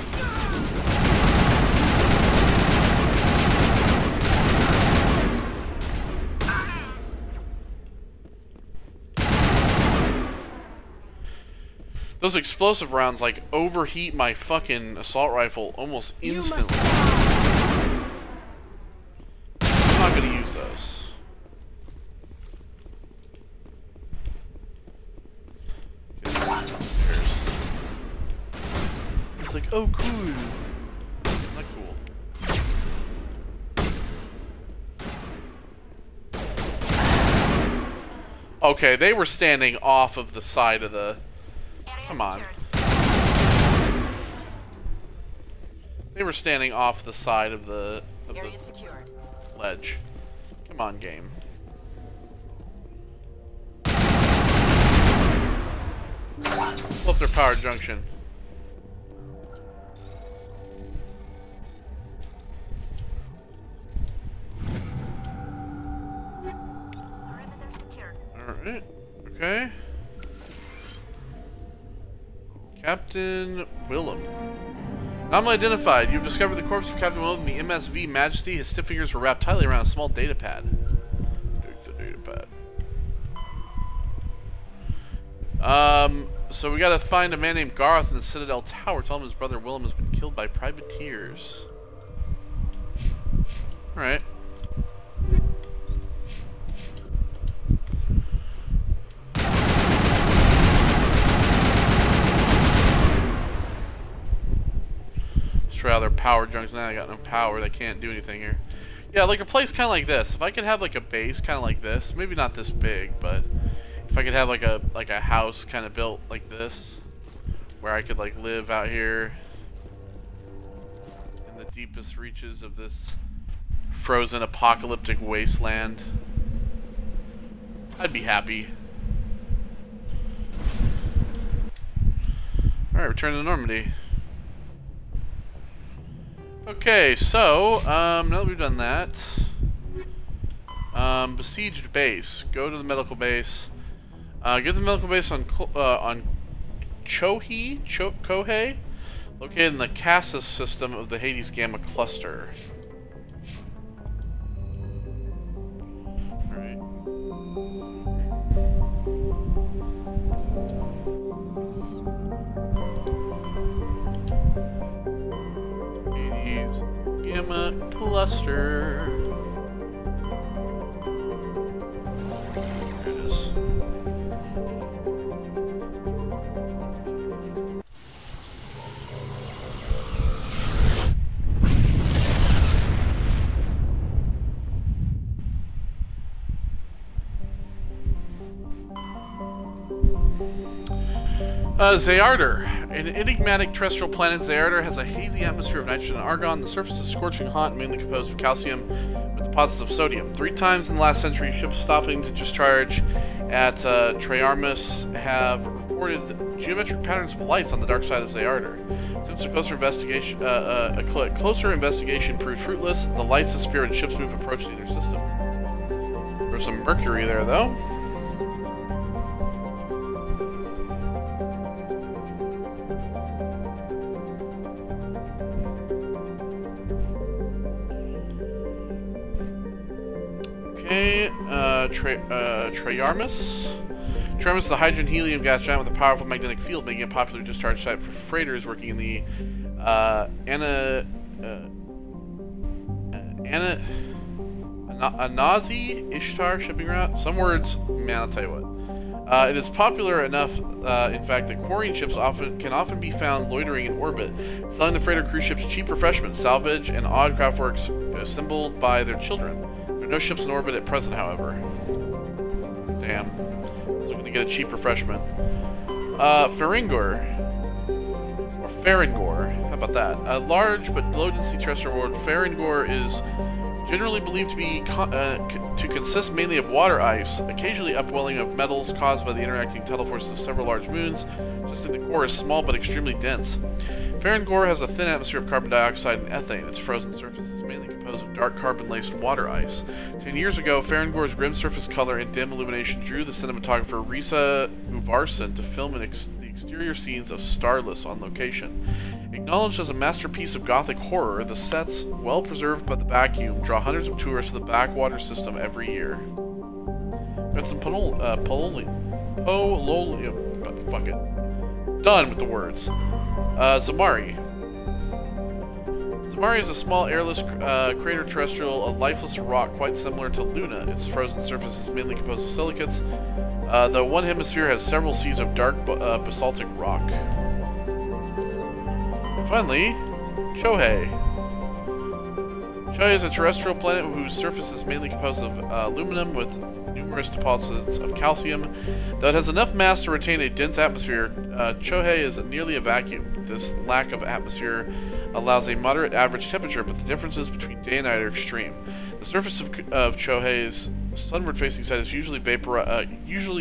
Those explosive rounds like overheat my fucking assault rifle almost instantly. I'm not gonna use those. It's like, oh cool. Not cool. Okay, they were standing off of the side of the... Come on. They were standing off the side of the ledge. Come on, game. Flip their power junction. Alright. Okay. Captain Willem. Anomaly identified. You've discovered the corpse of Captain Willem, the MSV Majesty. His stiff fingers were wrapped tightly around a small data pad. Take the data pad. So we gotta find a man named Garth in the Citadel Tower. Tell him his brother Willem has been killed by privateers. Alright. Try out their power junction. Now I got no power. They can't do anything here. Yeah, like a place kind of like this. If I could have like a base kind of like this, maybe not this big, but if I could have like a house kind of built like this, where I could like live out here in the deepest reaches of this frozen apocalyptic wasteland, I'd be happy. All right, return to Normandy. Okay, so, now that we've done that, besieged base. Go to the medical base. Get the medical base on Kohei, located in the Cassis system of the Hades Gamma cluster. Alright. Gamma cluster. There it is. Zayarder. An enigmatic terrestrial planet, Zayarder has a hazy atmosphere of nitrogen and argon. The surface is scorching hot, mainly composed of calcium with deposits of sodium. 3 times in the last century, ships stopping to discharge at Triarmus have reported geometric patterns of lights on the dark side of Zayarder. Since a closer investigation proved fruitless, the lights disappear and ships move approach the inner system. There's some mercury there, though. Okay, Triarmus. Triarmus is a hydrogen-helium gas giant with a powerful magnetic field, making it a popular discharge site for freighters working in the Anazi Ishtar shipping route. Some words, man, I'll tell you what. It is popular enough, in fact, that quarrying ships can often be found loitering in orbit, selling the freighter cruise ships cheap refreshments, salvage, and odd craftworks assembled by their children. There are no ships in orbit at present, however. Damn. So I'm going to get a cheap refreshment. Ferengor. Or Ferengor. How about that? A large but low-density terrestrial world, Ferengor is generally believed to be to consist mainly of water ice, occasionally upwelling of metals caused by the interacting tidal forces of several large moons. Just the core is small but extremely dense. Ferengor has a thin atmosphere of carbon dioxide and ethane. Its frozen surface is mainly composed of dark carbon-laced water ice. 10 years ago, Ferengor's grim surface color and dim illumination drew the cinematographer Risa Uvarson to film the exterior scenes of Starless on location. Acknowledged as a masterpiece of gothic horror, the sets, well preserved by the vacuum, draw hundreds of tourists to the backwater system every year. Got some polonium. Fuck it. Done with the words. Zamari. Virmire is a small airless crater terrestrial, a lifeless rock quite similar to Luna. Its frozen surface is mainly composed of silicates, though one hemisphere has several seas of dark basaltic rock. And finally, Chohei. Chohei is a terrestrial planet whose surface is mainly composed of aluminum with numerous deposits of calcium. Though it has enough mass to retain a dense atmosphere, Chohei is nearly a vacuum. This lack of atmosphere allows a moderate average temperature, but the differences between day and night are extreme. The surface of Chohei's sunward-facing side is usually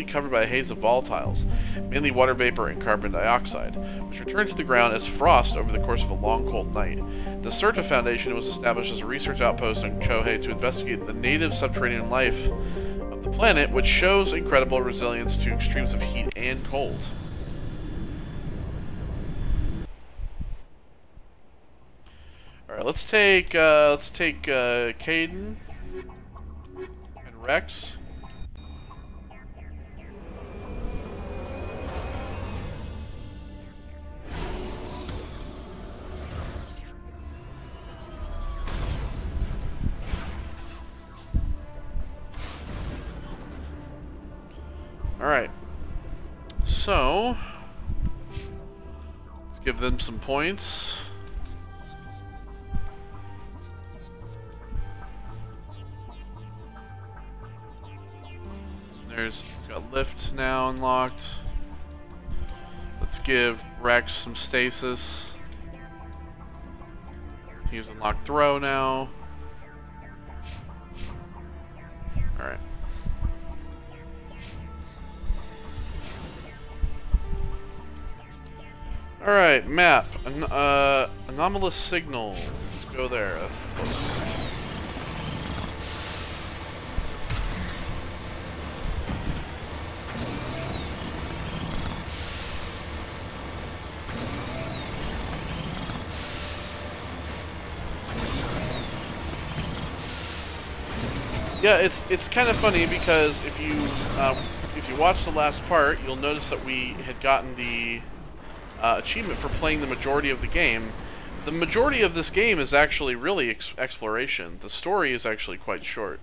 covered by a haze of volatiles, mainly water vapor and carbon dioxide, which return to the ground as frost over the course of a long, cold night. The Serta Foundation was established as a research outpost on Chohei to investigate the native subterranean life of the planet, which shows incredible resilience to extremes of heat and cold. Alright, let's take Caden and Rex. Alright. So let's give them some points. He's got lift now unlocked. Let's give Rex some stasis. He's unlocked throw now. Alright. Alright, map. Anomalous signal. Let's go there. That's the closest. Yeah, it's kind of funny because if you watch the last part, you'll notice that we had gotten the achievement for playing the majority of the game. The majority of this game is actually really exploration. The story is actually quite short.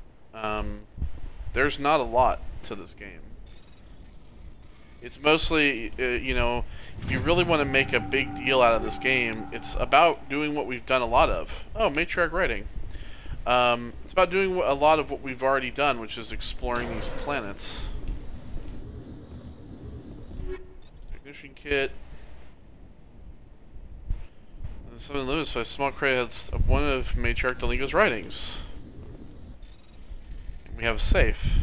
There's not a lot to this game. It's mostly, you know, if you really want to make a big deal out of this game, it's about doing what we've done a lot of. Oh, matriarch writing. It's about doing a lot of what we've already done, which is exploring these planets. Ignition kit. Something limited by small credits of one of Matriarch Delingo's writings. We have a safe.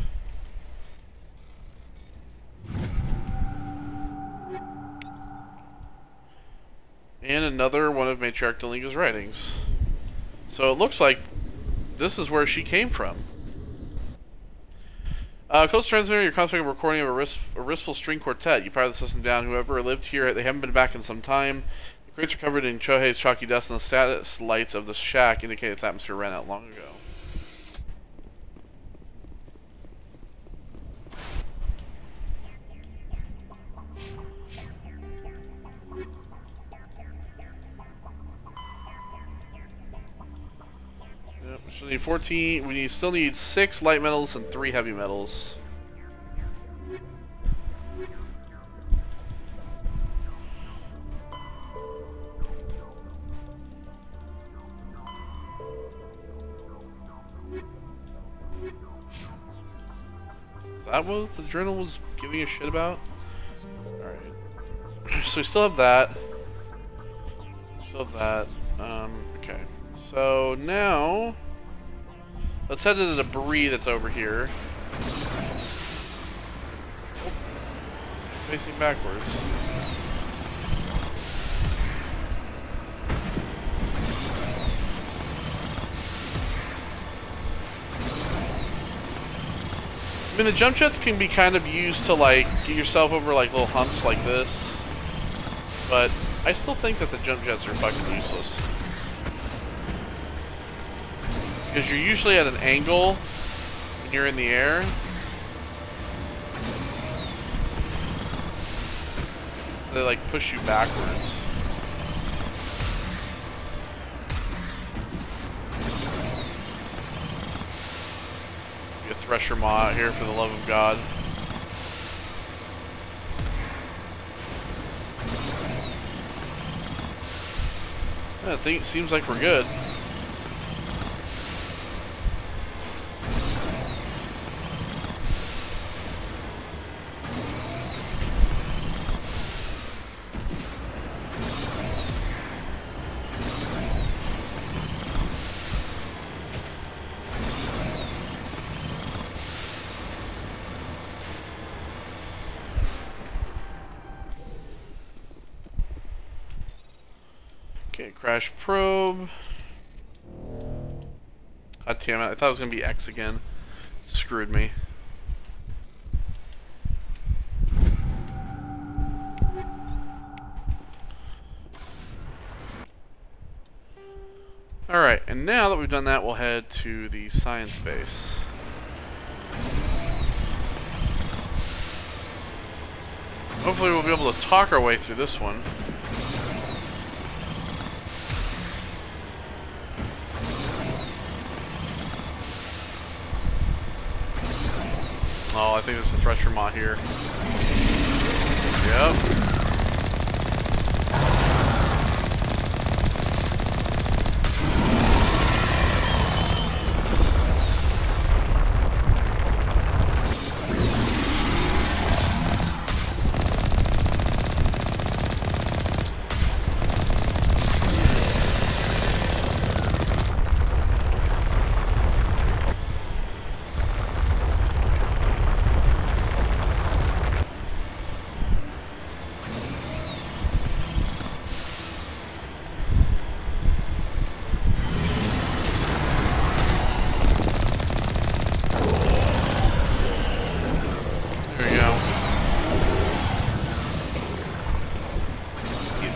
And another one of Matriarch Delingo's writings. So it looks like this is where she came from. Close transmitter, you're contemplating a recording of a Wristful String Quartet. You power the system down. Whoever lived here, they haven't been back in some time. The crates are covered in Chohei's chalky dust, and the status lights of the shack indicate its atmosphere ran out long ago. Yep, we still need 14. We still need 6 light metals and 3 heavy metals. That was the journal was giving a shit about? Alright. So we still have that. Okay. So now let's head to the debris that's over here. Oh. Facing backwards. I mean, the jump jets can be kind of used to, like, get yourself over, like, little humps like this. But I still think that the jump jets are fucking useless. Because you're usually at an angle when you're in the air. They, like, push you backwards. Thresher Maw out here for the love of God. I think it seems like we're good. Okay, crash probe. God damn it, I thought it was gonna be X again. Screwed me. Alright, and now that we've done that, we'll head to the science base. Hopefully we'll be able to talk our way through this one. Oh, I think there's a Thresher Maw here. Yep.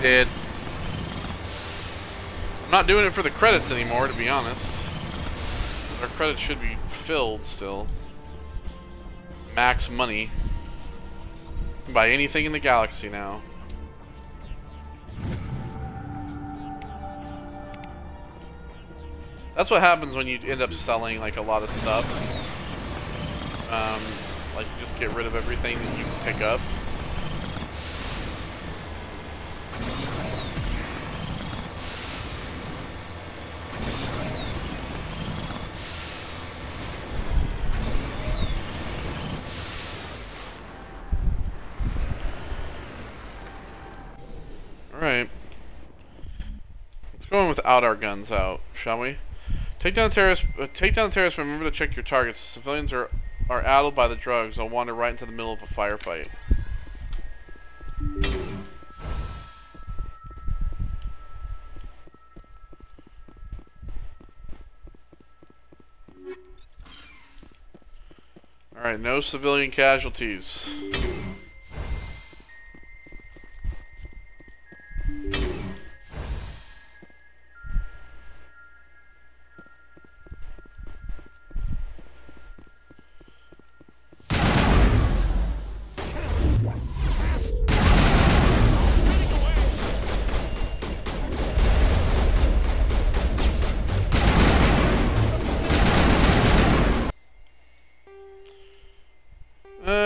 Dead. I'm not doing it for the credits anymore, to be honest. Our credits should be filled still. Max money. You can buy anything in the galaxy now. That's what happens when you end up selling like a lot of stuff. Like you just get rid of everything that you pick up. without our guns out, shall we? Take down the terrorists. Take down the terrorists, but remember to check your targets. The civilians are addled by the drugs. They'll wander right into the middle of a firefight. Alright, no civilian casualties.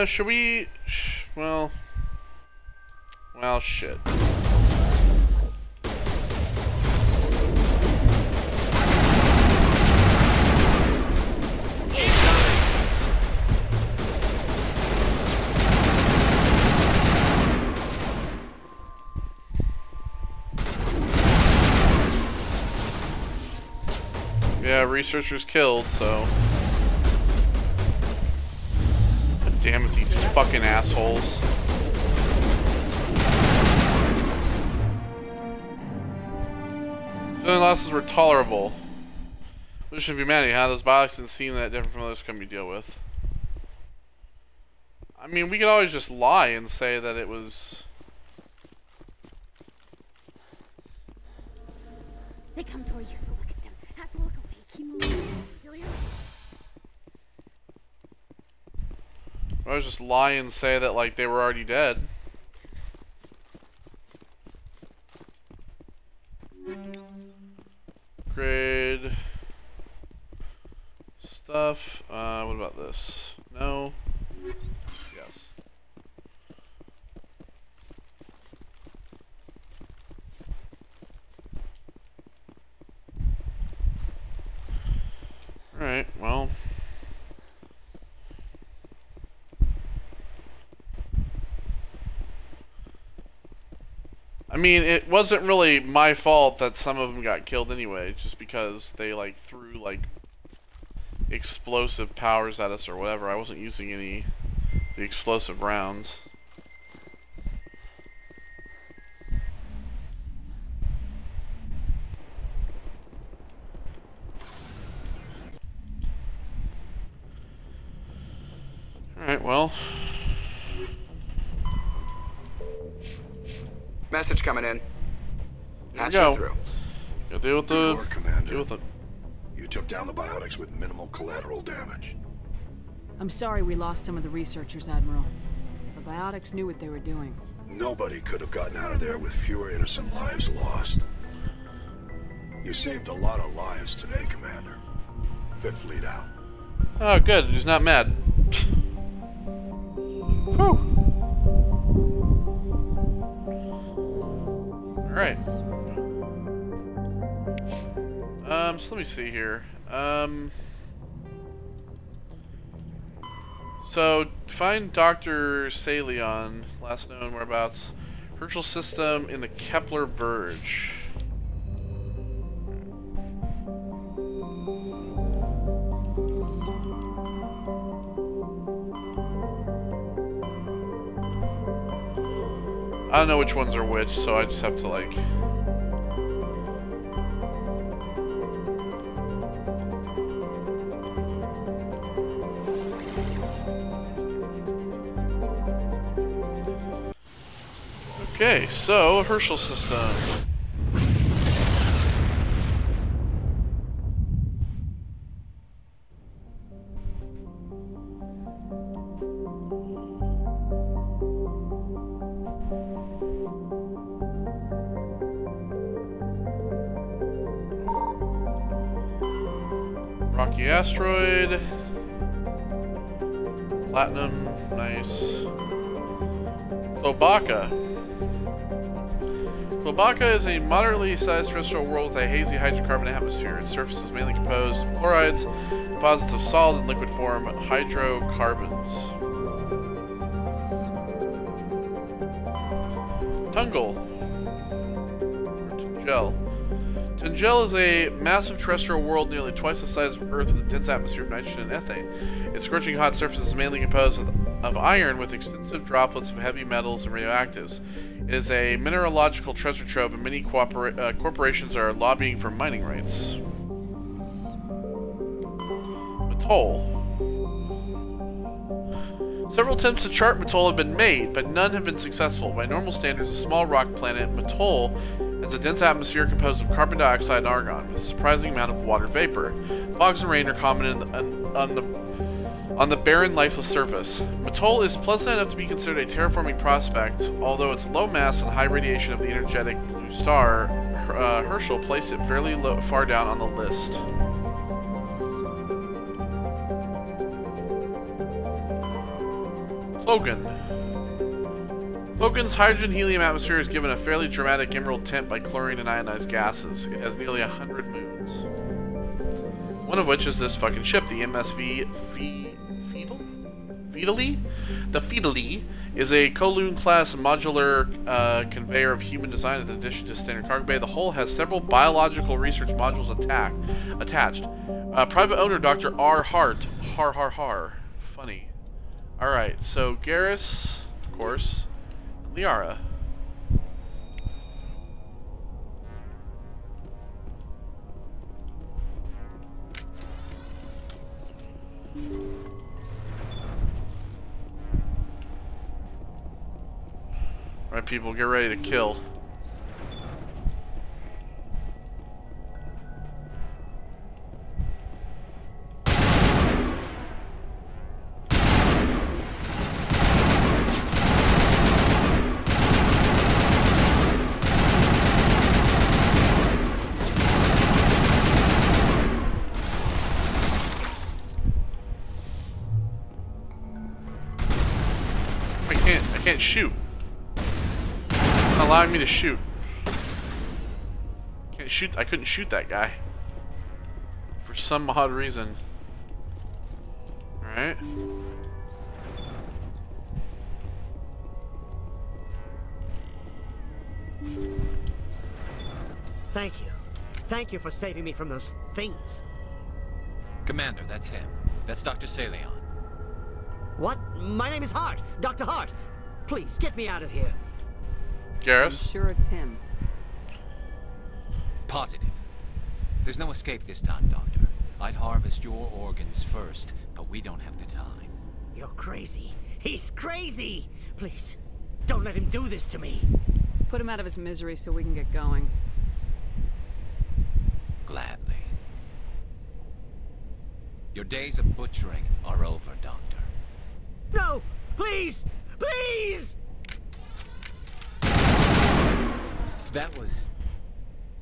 Should we... Well, shit. Yeah, researchers killed, so... Damn it, these fucking assholes. Civilian losses were tolerable. Wish of humanity, how those biotics didn't seem that different from others can we deal with. I mean, we could always just lie and say that it was... They come toward you, look at them. Have to look away. Keep moving. Still your... I was just lie and say that, like, they were already dead. Grade stuff. What about this? No. Yes. Alright, well. I mean, it wasn't really my fault that some of them got killed anyway, just because they, like, threw, like, explosive powers at us or whatever. I wasn't using any of the explosive rounds. Alright, well... Message coming in. Here we go. Through. Gotta deal with the... Commander. Deal with it. You took down the biotics with minimal collateral damage. I'm sorry we lost some of the researchers, Admiral. The biotics knew what they were doing. Nobody could have gotten out of there with fewer innocent lives lost. You saved a lot of lives today, Commander. Fifth Fleet out. Oh, good. He's not mad. Whew. Alright. So let me see here. So, find Dr. Salion, last known whereabouts. Herschel system in the Kepler Verge. I don't know which ones are which, so I just have to, like... Okay, so, Herschel system. Rocky asteroid. Platinum, nice. Klobaka. Klobaka is a moderately sized terrestrial world with a hazy hydrocarbon atmosphere. Its surface is mainly composed of chlorides, deposits of solid and liquid form hydrocarbons. Tungal. Gel. Dungel is a massive terrestrial world nearly twice the size of Earth with a dense atmosphere of nitrogen and ethane. Its scorching hot surface is mainly composed of iron with extensive droplets of heavy metals and radioactives. It is a mineralogical treasure trove and many corporations are lobbying for mining rights. Mattol. Several attempts to chart Mattol have been made, but none have been successful. By normal standards, a small rock planet, Mattol has a dense atmosphere composed of carbon dioxide and argon, with a surprising amount of water vapor. Fogs and rain are common on the barren, lifeless surface. Mattol is pleasant enough to be considered a terraforming prospect, although its low mass and high radiation of the energetic blue star, Herschel placed it fairly far down on the list. Logan. Logan's hydrogen-helium atmosphere is given a fairly dramatic emerald tint by chlorine and ionized gases. It has nearly 100 moons. One of which is this fucking ship, the MSV Feedly? The Feedly is a Kowloon-class modular conveyor of human design in addition to standard cargo bay. The hull has several biological research modules attached. Private owner Dr. R. Hart. Har. Funny. Alright, so Garrus, of course, and Liara. Alright, people, get ready to kill. I can't shoot. It's not allowing me to shoot. Can't shoot. I couldn't shoot that guy for some odd reason. All right. Thank you. Thank you for saving me from those things. Commander, that's him. That's Dr. Saleon. What? My name is Hart. Dr. Hart. Please, get me out of here. Garrus? I'm sure it's him. Positive. There's no escape this time, Doctor. I'd harvest your organs first, but we don't have the time. You're crazy. He's crazy! Please, don't let him do this to me. Put him out of his misery so we can get going. Gladly. Your days of butchering are over, Doctor. No! Please! Please! That was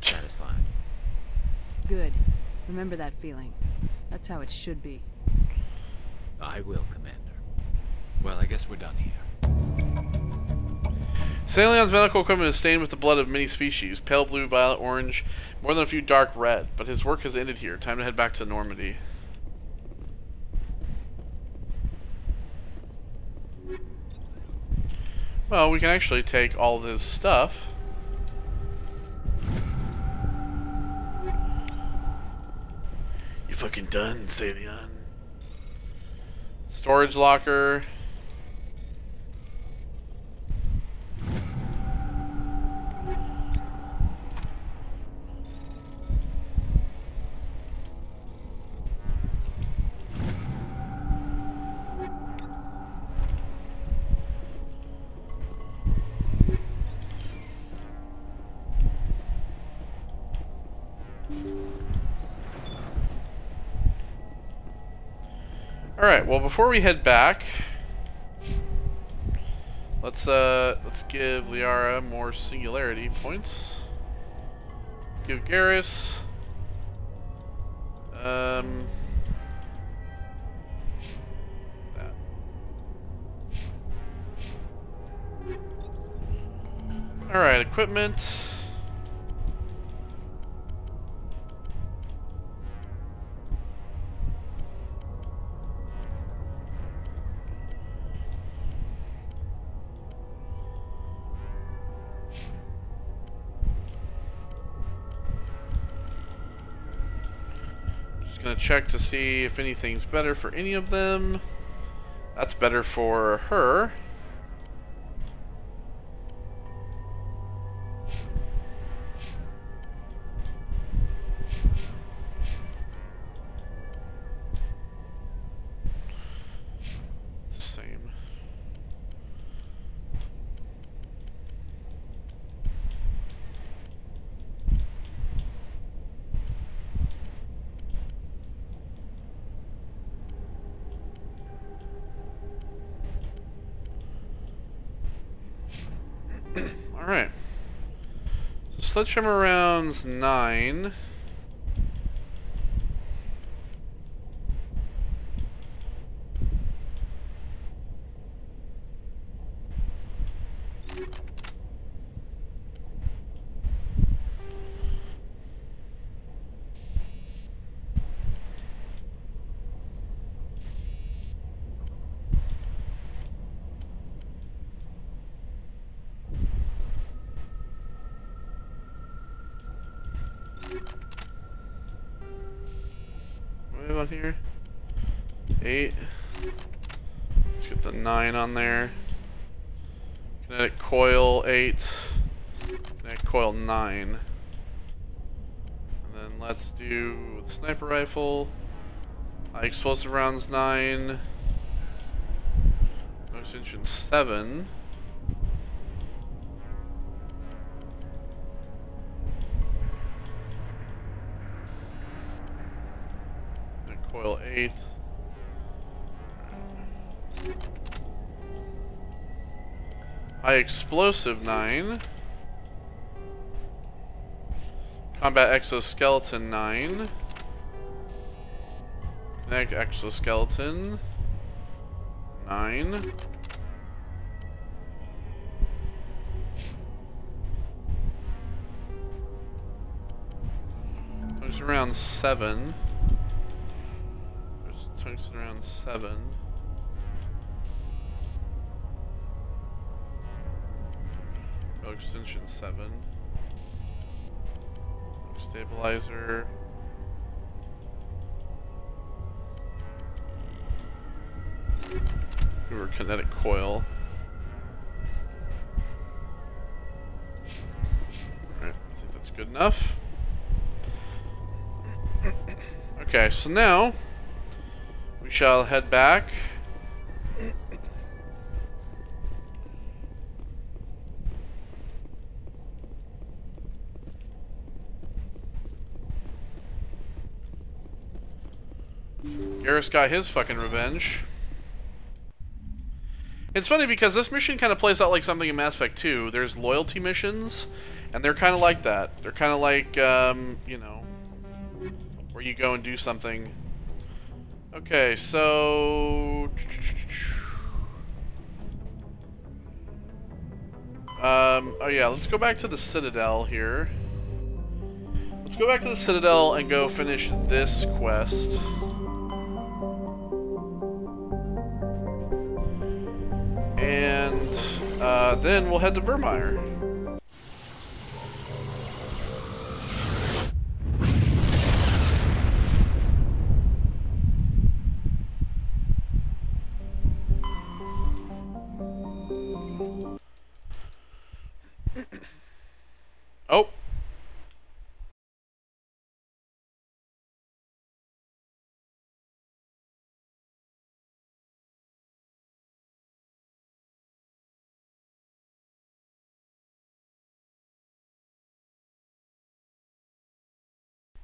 satisfying. Good. Remember that feeling. That's how it should be. I will, Commander. Well, I guess we're done here. Saleon's medical equipment is stained with the blood of many species, pale blue, violet, orange, more than a few dark red, but his work has ended here. Time to head back to Normandy. Well, we can actually take all of his stuff. You fucking done, Saleon. Storage locker. Alright, well before we head back, let's give Liara more singularity points. Let's give Garrus that. Alright, equipment. gonna check to see if anything's better for any of them. That's better for her. It's the same. Alright. So sledgehammer rounds 9. On here, 8. Let's get the 9 on there. Kinetic coil 8. Kinetic coil 9. And then let's do the sniper rifle. High explosive rounds 9. Extension 7. Coil 8. High explosive 9. Combat exoskeleton 9. Kinetic exoskeleton 9. Tungsten round 7. Tungsten round 7. Extension 7. Stabilizer. Or kinetic coil. Alright, I think that's good enough. Okay, so now we shall head back. Garrus got his fucking revenge. It's funny because this mission kind of plays out like something in Mass Effect 2. There's loyalty missions, and they're kind of like that. They're kind of like, you know, where you go and do something. Okay, so... oh yeah, let's go back to the Citadel here. Let's go back to the Citadel and go finish this quest. And then we'll head to Virmire. Oh.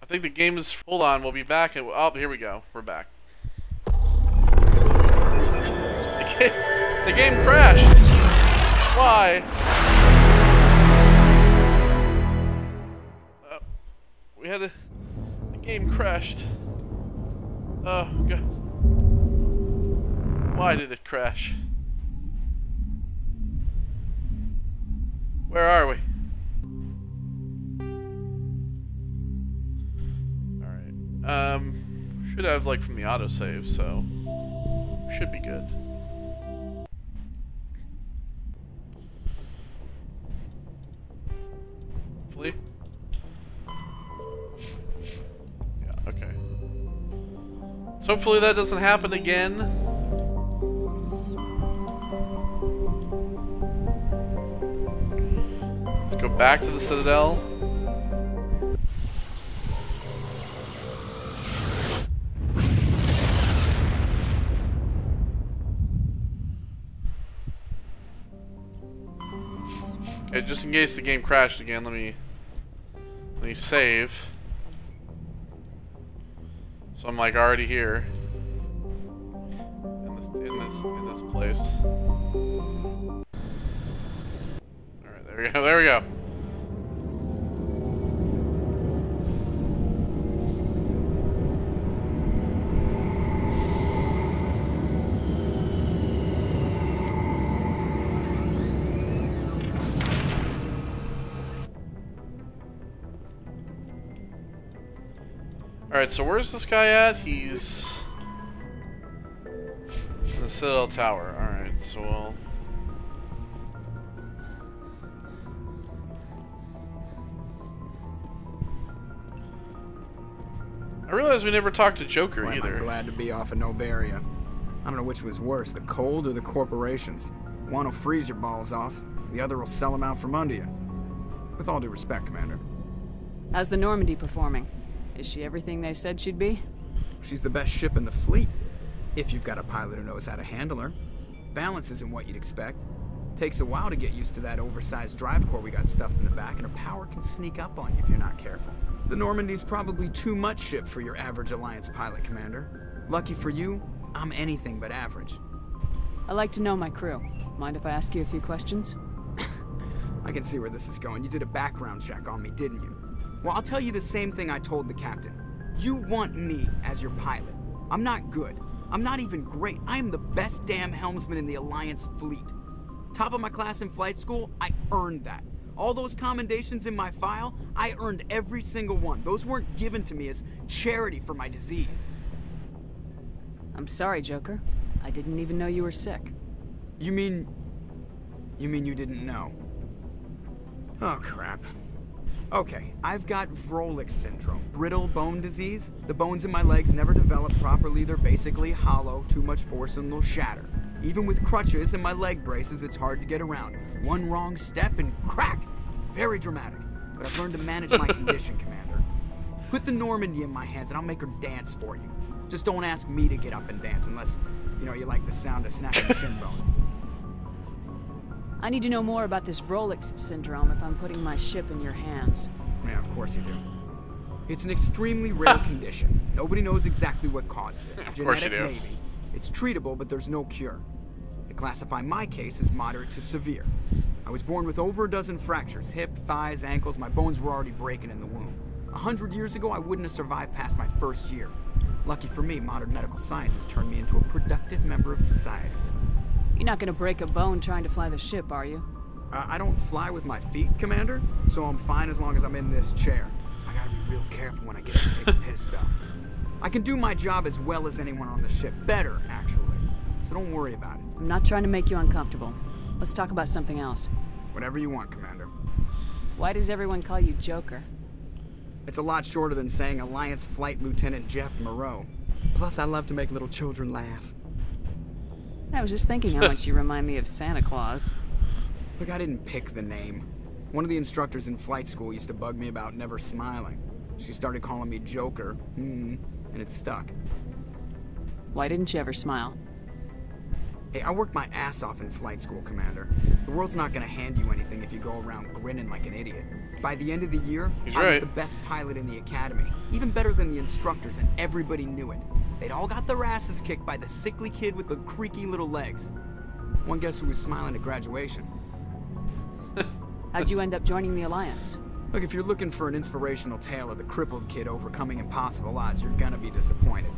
I think the game is... Hold on, we'll be back. And oh, here we go. We're back. The game crashed. Why? We had a... The game crashed. Oh, God. Why did it crash? Where are we? Should have like from the autosave, so should be good. Hopefully. Yeah, okay. So hopefully that doesn't happen again. Let's go back to the Citadel. Okay, just in case the game crashed again, let me save. So I'm like already here in this place. All right, there we go. There we go. Alright, so where's this guy at? He's in the Citadel Tower. Alright, so we'll... I realize we never talked to Joker either. I'm glad to be off of Novaria. I don't know which was worse, the cold or the corporations. One will freeze your balls off, the other will sell them out from under you. With all due respect, Commander. How's the Normandy performing? Is she everything they said she'd be? She's the best ship in the fleet, if you've got a pilot who knows how to handle her. Balance isn't what you'd expect. Takes a while to get used to that oversized drive core we got stuffed in the back, and her power can sneak up on you if you're not careful. The Normandy's probably too much ship for your average Alliance pilot, Commander. Lucky for you, I'm anything but average. I like to know my crew. Mind if I ask you a few questions? I can see where this is going. You did a background check on me, didn't you? Well, I'll tell you the same thing I told the captain. You want me as your pilot. I'm not good. I'm not even great. I am the best damn helmsman in the Alliance fleet. Top of my class in flight school, I earned that. All those commendations in my file, I earned every single one. Those weren't given to me as charity for my disease. I'm sorry, Joker. I didn't even know you were sick. You mean you didn't know? Oh, crap. Okay, I've got Vrolik syndrome, brittle bone disease. The bones in my legs never develop properly. They're basically hollow, too much force and they'll shatter. Even with crutches and my leg braces, it's hard to get around. One wrong step and crack! It's very dramatic, but I've learned to manage my condition, Commander. Put the Normandy in my hands and I'll make her dance for you. Just don't ask me to get up and dance unless, you know, you like the sound of snapping shin bone. I need to know more about this Vrolik syndrome if I'm putting my ship in your hands. Yeah, of course you do. It's an extremely rare condition. Nobody knows exactly what causes it. Genetic, maybe. It's treatable, but there's no cure. They classify my case as moderate to severe. I was born with over a dozen fractures, hip, thighs, ankles. My bones were already breaking in the womb. 100 years ago, I wouldn't have survived past my first year. Lucky for me, modern medical science has turned me into a productive member of society. You're not gonna break a bone trying to fly the ship, are you? I don't fly with my feet, Commander, so I'm fine as long as I'm in this chair. I gotta be real careful when I get up to take a piss, though. I can do my job as well as anyone on the ship. Better, actually. So don't worry about it. I'm not trying to make you uncomfortable. Let's talk about something else. Whatever you want, Commander. Why does everyone call you Joker? It's a lot shorter than saying Alliance Flight Lieutenant Jeff Moreau. Plus, I love to make little children laugh. I was just thinking how much you remind me of Santa Claus. Look, I didn't pick the name. One of the instructors in flight school used to bug me about never smiling. She started calling me Joker, and it stuck. Why didn't you ever smile? Hey, I worked my ass off in flight school, Commander. The world's not gonna hand you anything if you go around grinning like an idiot. By the end of the year, I was the best pilot in the academy. Even better than the instructors, and everybody knew it. They'd all got their asses kicked by the sickly kid with the creaky little legs. One guess who was smiling at graduation? How'd you end up joining the Alliance? Look, if you're looking for an inspirational tale of the crippled kid overcoming impossible odds, you're gonna be disappointed.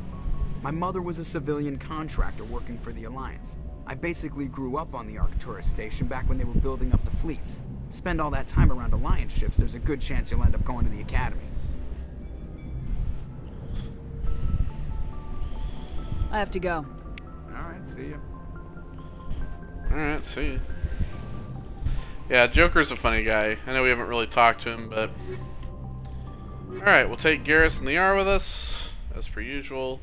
My mother was a civilian contractor working for the Alliance. I basically grew up on the Arcturus station back when they were building up the fleets. Spend all that time around Alliance ships, there's a good chance you'll end up going to the Academy. I have to go. Alright, see ya. Alright, see ya. Yeah, Joker's a funny guy. I know we haven't really talked to him, but... Alright, we'll take Garrus and Liara with us, as per usual.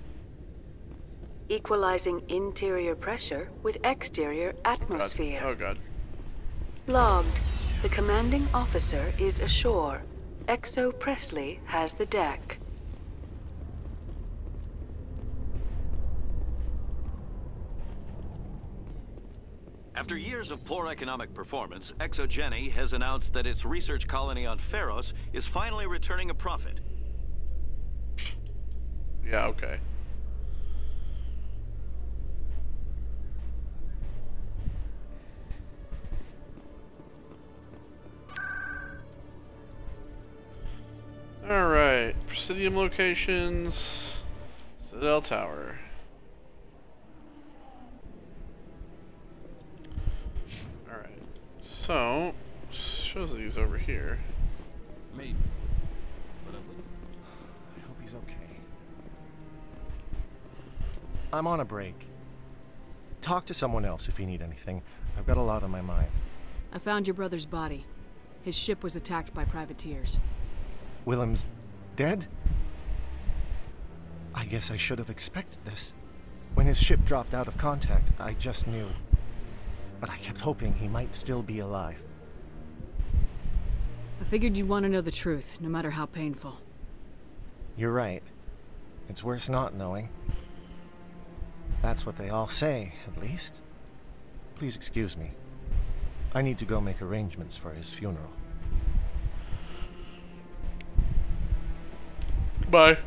equalizing interior pressure with exterior atmosphere. Oh god. Logged. The commanding officer is ashore. Exo Presley has the deck. After years of poor economic performance, ExoGeni has announced that its research colony on Pharos is finally returning a profit. Yeah, okay. Alright, Presidium locations, Citadel Tower. Alright, so, shows these over here. Maybe, but I wouldn't. I hope he's okay. I'm on a break. Talk to someone else if you need anything. I've got a lot on my mind. I found your brother's body. His ship was attacked by privateers. Willem's dead? I guess I should have expected this. When his ship dropped out of contact, I just knew. But I kept hoping he might still be alive. I figured you'd want to know the truth, no matter how painful. You're right. It's worse not knowing. That's what they all say, at least. Please excuse me. I need to go make arrangements for his funeral. Bye.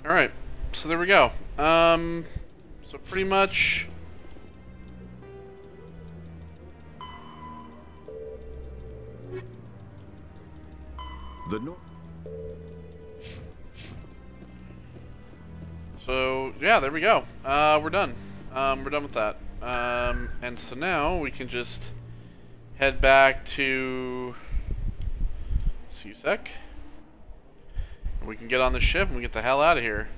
Alright, so there we go. So pretty much... So, yeah, there we go. We're done. We're done with that. And so now we can just head back to CSEC. We can get on the ship and we get the hell out of here.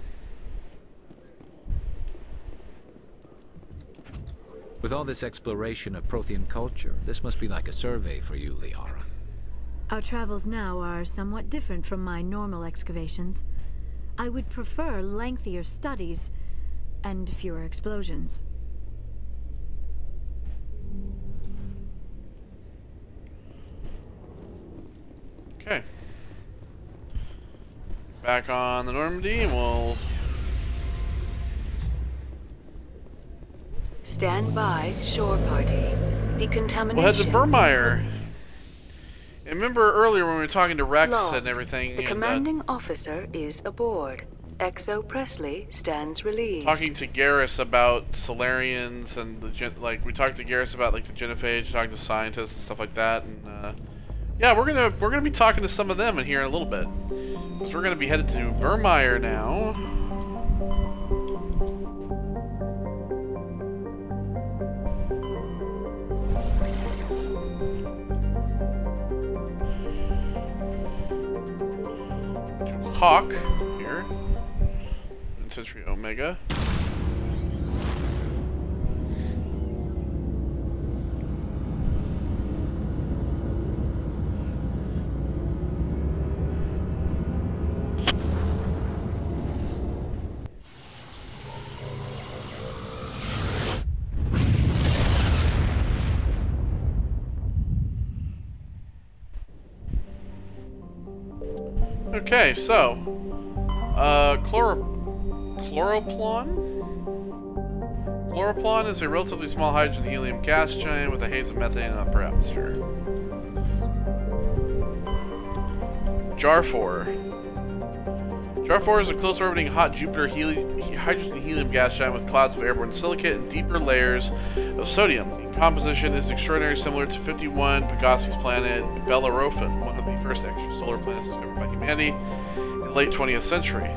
With all this exploration of Prothean culture, this must be like a survey for you, Liara. Our travels now are somewhat different from my normal excavations. I would prefer lengthier studies and fewer explosions. Okay. Back on the Normandy, and we'll... Stand by, shore party. Decontamination. We'll head to Virmire. And remember earlier when we were talking to Rex Logged. and everything... The commanding officer is aboard. Exo Presley stands relieved. Talking to Garrus about Solarians and the like, we talked to Garrus about like the genophage, talking to scientists and stuff like that, and yeah, we're gonna be talking to some of them in here in a little bit. So we're gonna be headed to Virmire now. To Hawk here. In Century Omega. Okay, so, Chloroplon? Chloroplon is a relatively small hydrogen helium gas giant with a haze of methane in the upper atmosphere. Jarfor. Jarfor is a close-orbiting hot Jupiter hydrogen helium gas giant with clouds of airborne silicate and deeper layers of sodium. In composition, is extraordinarily similar to 51 Pegasus planet Bellerophon, one of the first extrasolar planets discovered by humanity in the late 20th century.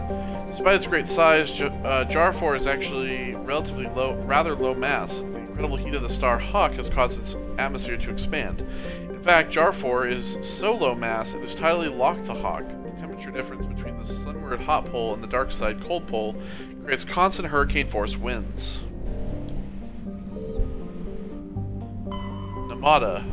Despite its great size, Jarfor is actually relatively rather low mass. The incredible heat of the star Hawk has caused its atmosphere to expand. In fact, Jarfor is so low mass it is tidally locked to Hawk. The temperature difference between the sunward hot pole and the dark side cold pole creates constant hurricane force winds. Namada.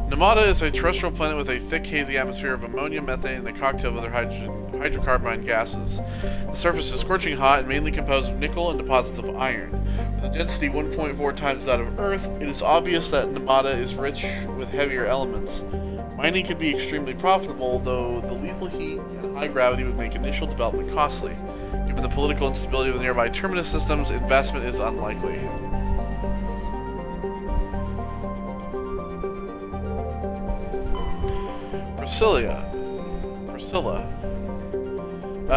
Namada is a terrestrial planet with a thick, hazy atmosphere of ammonia, methane, and a cocktail of other hydrogen hydrocarbon gases. The surface is scorching hot and mainly composed of nickel and deposits of iron. With a density 1.4 times that of Earth, it is obvious that Namada is rich with heavier elements. Mining could be extremely profitable, though the lethal heat and high gravity would make initial development costly. Given the political instability of the nearby terminus systems, investment is unlikely.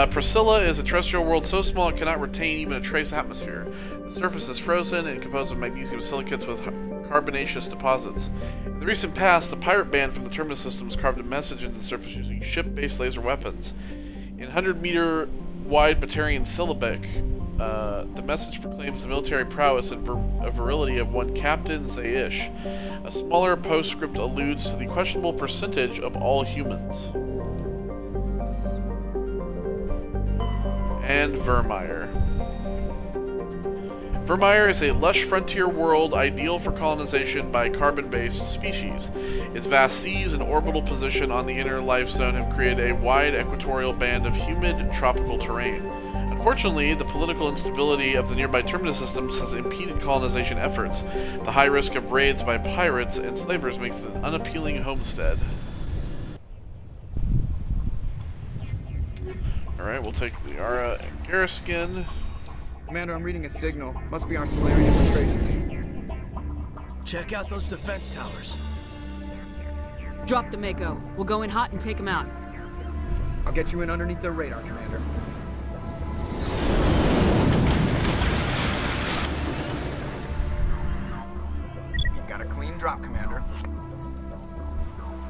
Priscilla is a terrestrial world so small it cannot retain even a trace atmosphere. The surface is frozen and composed of magnesium silicates with carbonaceous deposits. In the recent past, the pirate band from the terminus systems carved a message into the surface using ship-based laser weapons. In 100-meter wide Batarian syllabic, the message proclaims the military prowess and virility of one Captain Zaish. A smaller postscript alludes to the questionable percentage of all humans. And Virmire. Virmire is a lush frontier world ideal for colonization by carbon-based species. Its vast seas and orbital position on the inner life zone have created a wide equatorial band of humid tropical terrain. Unfortunately, the political instability of the nearby terminus systems has impeded colonization efforts. The high risk of raids by pirates and slavers makes it an unappealing homestead. Alright, we'll take Liara and Garriskin. Commander, I'm reading a signal. Must be our Solarian infiltration team. Check out those defense towers. Drop the Mako. We'll go in hot and take them out. I'll get you in underneath their radar, Commander. You've got a clean drop, Commander.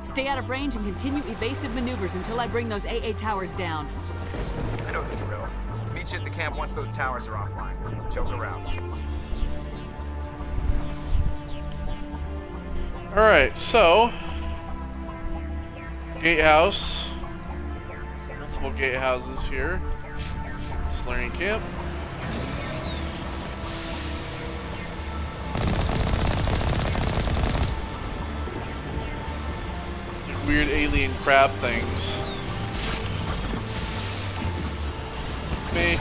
Stay out of range and continue evasive maneuvers until I bring those AA towers down. I know the drill. Meet you at the camp once those towers are offline. Joke around. Alright, so gatehouse. Multiple gatehouses here. Solarian camp. Weird alien crab things. Me.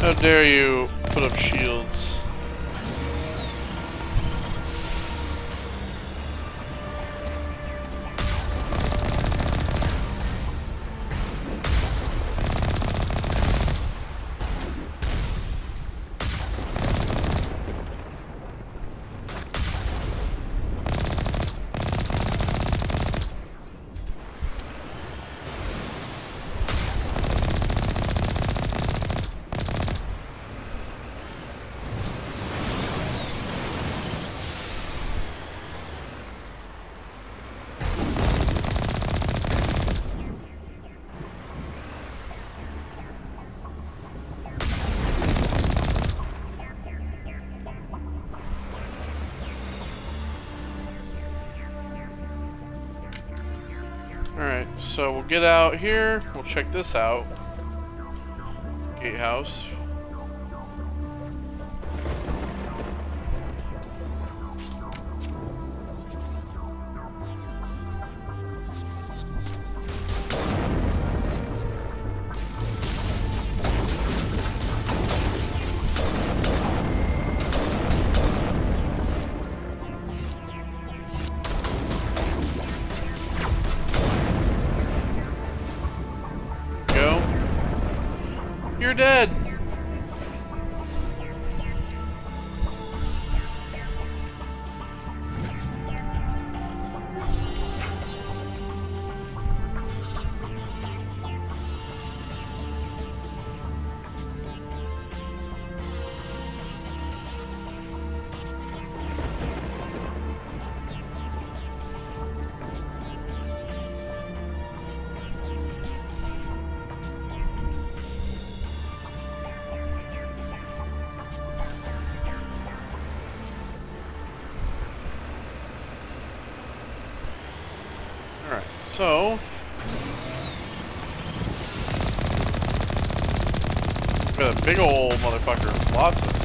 How dare you put up shields? Alright, so we'll get out here. We'll check this out. Gatehouse. You're dead. So, got a big old motherfucker, Colossus.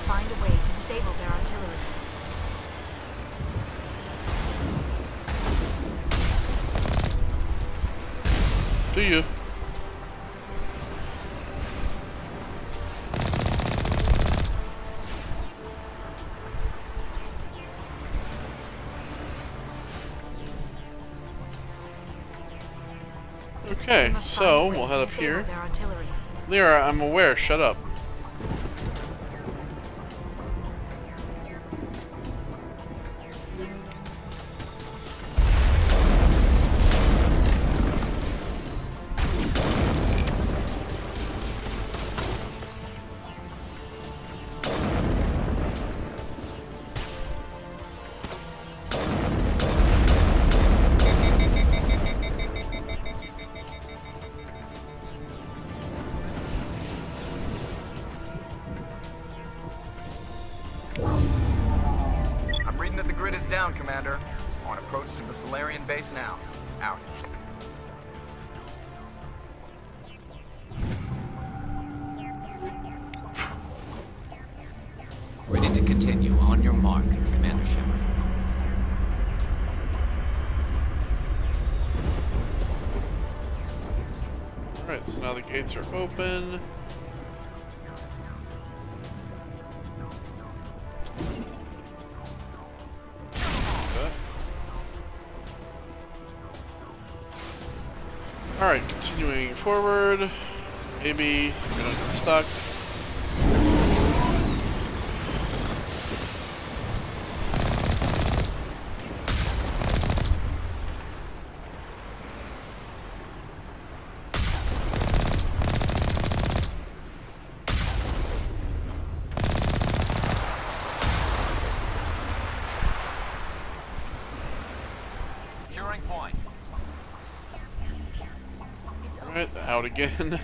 Find a way to disable their artillery. Do you? Okay, so we'll head up here. Lyra, I'm aware. Shut up. I'm reading that the grid is down, Commander. On approach to the Solarian base now. Out. Ready to continue. On your mark, Commander Shepard. Alright, so now the gates are open. Alright, continuing forward. Maybe we don't get stuck. Curing point. Alright, out again.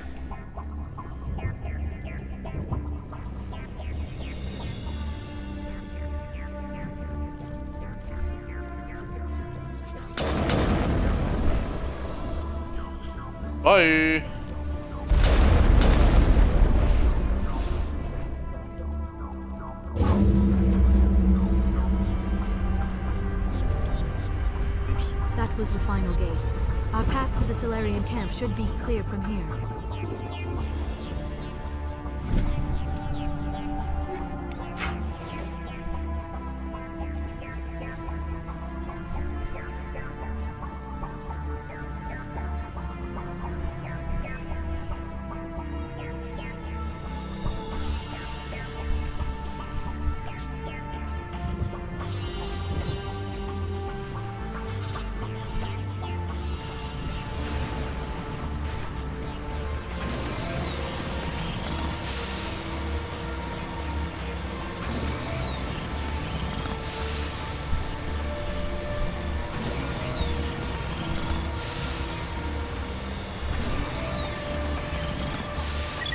Bye. Oops. That was the final gate. Our path to the Solarian camp should be clear from here.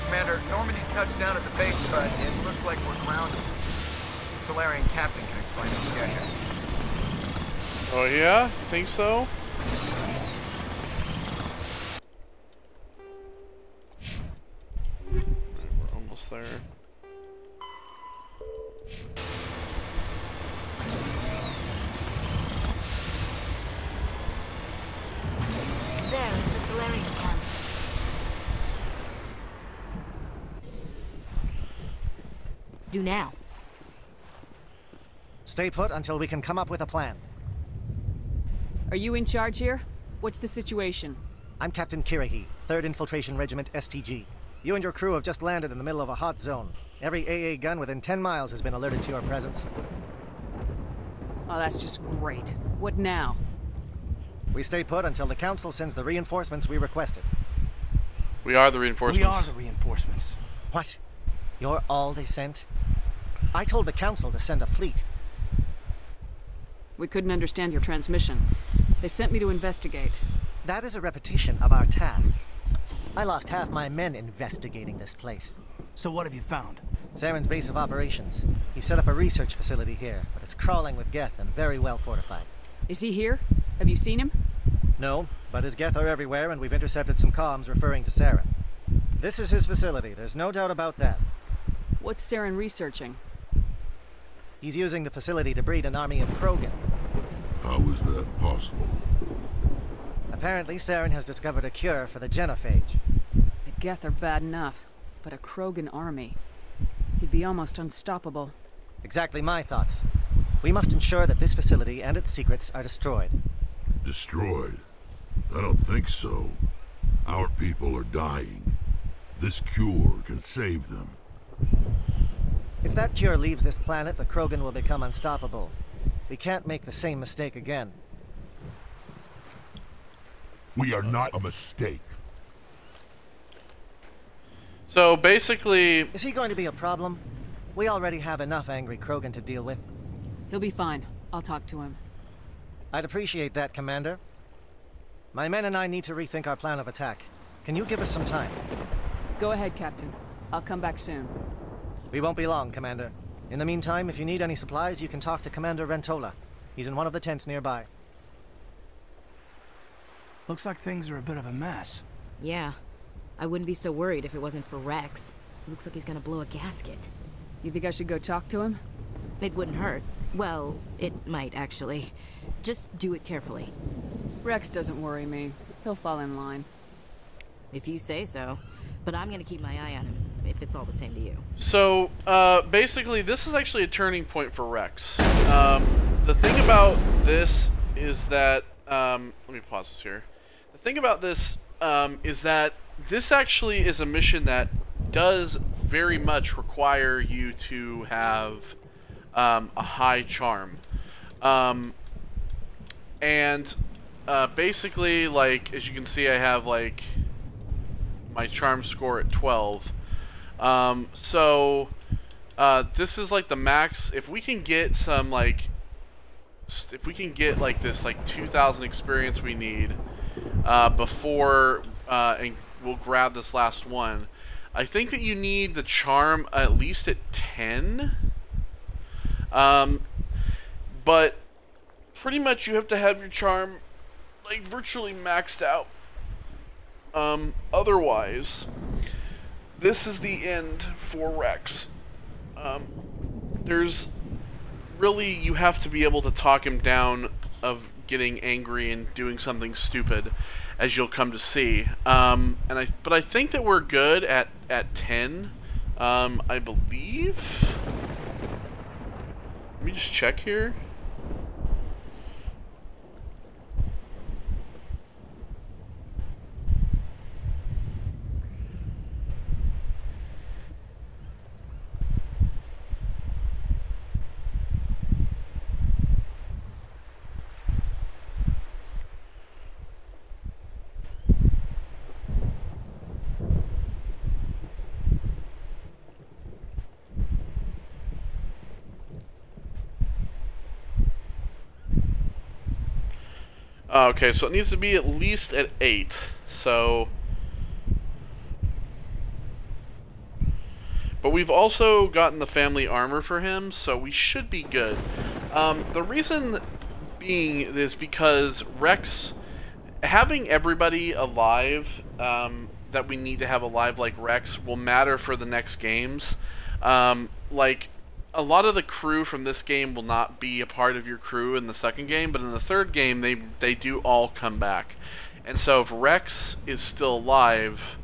Commander, Normandy's touched down at the base, but it looks like we're grounded. The Solarian captain can explain how we get here. Oh yeah? Think so? We're almost there. There is the Solarian camp. Do now. Stay put until we can come up with a plan. Are you in charge here? What's the situation? I'm Captain Kirahi, 3rd Infiltration Regiment STG. You and your crew have just landed in the middle of a hot zone. Every AA gun within 10 miles has been alerted to your presence. Oh, that's just great. What now? We stay put until the Council sends the reinforcements we requested. We are the reinforcements. We are the reinforcements. What? You're all they sent? I told the Council to send a fleet. We couldn't understand your transmission. They sent me to investigate. That is a repetition of our task. I lost half my men investigating this place. So what have you found? Saren's base of operations. He set up a research facility here, but it's crawling with Geth and very well fortified. Is he here? Have you seen him? No, but his Geth are everywhere, and we've intercepted some comms referring to Saren. This is his facility, there's no doubt about that. What's Saren researching? He's using the facility to breed an army of Krogan. How is that possible? Apparently, Saren has discovered a cure for the genophage. The Geth are bad enough, but a Krogan army. He'd be almost unstoppable. Exactly my thoughts. We must ensure that this facility and its secrets are destroyed. Destroyed? I don't think so. Our people are dying. This cure can save them. If that cure leaves this planet, the Krogan will become unstoppable. We can't make the same mistake again. We are not a mistake. So basically... Is he going to be a problem? We already have enough angry Krogan to deal with. He'll be fine. I'll talk to him. I'd appreciate that, Commander. My men and I need to rethink our plan of attack. Can you give us some time? Go ahead, Captain. I'll come back soon. We won't be long, Commander. In the meantime, if you need any supplies, you can talk to Commander Rentola. He's in one of the tents nearby. Looks like things are a bit of a mess. Yeah. I wouldn't be so worried if it wasn't for Rex. He looks like he's gonna blow a gasket. You think I should go talk to him? It wouldn't hurt. Well, it might, actually. Just do it carefully. Rex doesn't worry me. He'll fall in line. If you say so. But I'm gonna keep my eye on him, if it's all the same to you. So, basically, this is actually a turning point for Rex. The thing about this is that... let me pause this here. The thing about this is that this actually is a mission that does very much require you to have a high charm. Basically, like, as you can see, I have, like, my charm score at 12. This is, like, the max. If we can get some, like... If we can get, like, this, like, 2,000 experience we need before... and we'll grab this last one. I think that you need the charm at least at 10. But pretty much you have to have your charm like virtually maxed out. Otherwise, this is the end for Rex. There's really, you have to be able to talk him down of getting angry and doing something stupid, as you'll come to see. But I think that we're good at 10. I believe. Let me just check here. Okay, so it needs to be at least at 8. So, but we've also gotten the family armor for him, so we should be good. The reason being is because Rex, having everybody alive that we need to have alive like Rex will matter for the next games. Like, a lot of the crew from this game will not be a part of your crew in the second game, but in the third game, they do all come back. And so if Rex is still alive,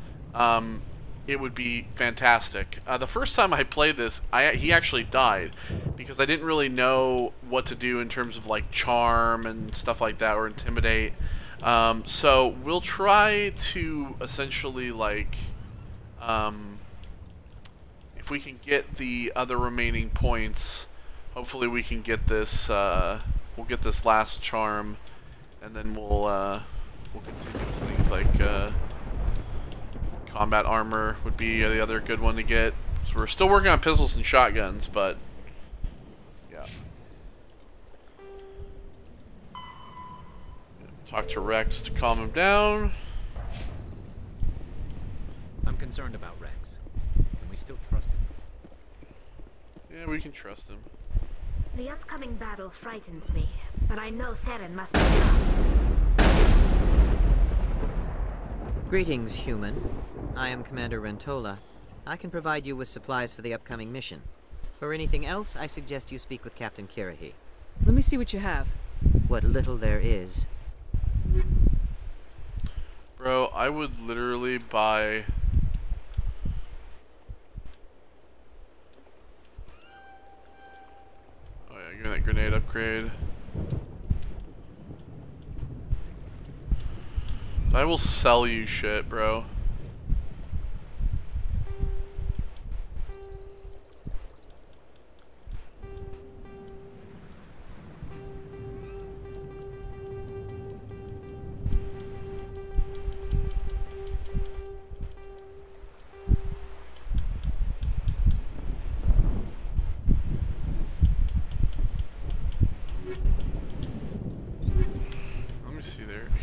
it would be fantastic. The first time I played this, he actually died, because I didn't really know what to do in terms of, like, charm and stuff like that, or intimidate. So we'll try to essentially, like, if we can get the other remaining points, hopefully we can get this. We'll get this last charm, and then we'll continue with things like combat armor would be the other good one to get. So we're still working on pistols and shotguns, but yeah. Talk to Rex to calm him down. I'm concerned about Rex. Can we still trust him? Yeah, we can trust him. The upcoming battle frightens me, but I know Saren must be stopped. Greetings, human. I am Commander Rentola. I can provide you with supplies for the upcoming mission. For anything else, I suggest you speak with Captain Kirahi. Let me see what you have. What little there is. Bro, I would literally buy... Oh yeah, give me that grenade upgrade. I will sell you shit, bro.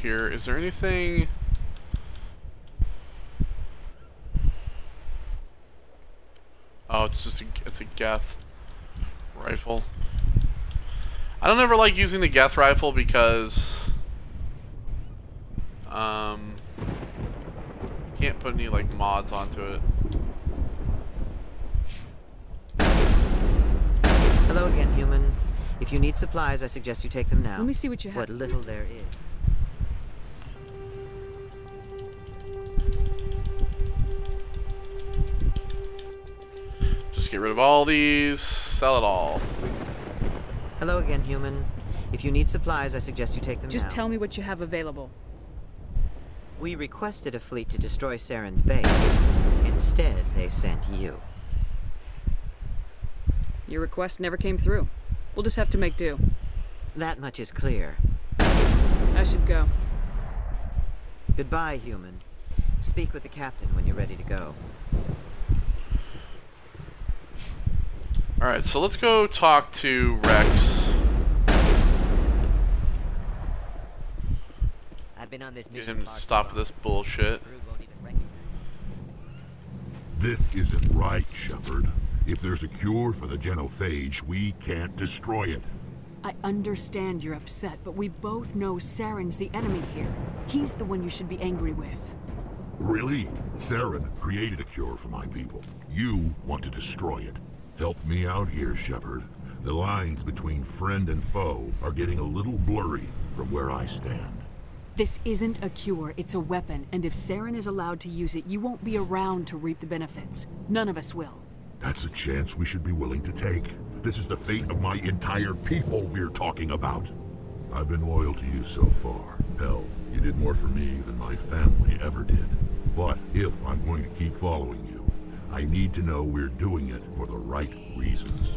Here, is there anything? Oh, it's just it's a Geth rifle. I don't ever like using the Geth rifle because you can't put any like mods onto it. Hello again, human. If you need supplies, I suggest you take them now. Let me see what you have. What little there is. Just get rid of all these, sell it all. Hello again, human. If you need supplies, I suggest you take them now. Just tell me what you have available. We requested a fleet to destroy Saren's base. Instead, they sent you. Your request never came through. We'll just have to make do. That much is clear. I should go. Goodbye, human. Speak with the captain when you're ready to go. Alright, so let's go talk to Rex. I've been on this Get mission him to stop this bullshit. This isn't right, Shepard. If there's a cure for the genophage, we can't destroy it. I understand you're upset, but we both know Saren's the enemy here. He's the one you should be angry with. Really? Saren created a cure for my people. You want to destroy it. Help me out here, Shepard. The lines between friend and foe are getting a little blurry from where I stand. This isn't a cure, it's a weapon, and if Saren is allowed to use it, you won't be around to reap the benefits. None of us will. That's a chance we should be willing to take. This is the fate of my entire people we're talking about. I've been loyal to you so far. Hell, you did more for me than my family ever did. But if I'm going to keep following you, I need to know we're doing it for the right reasons.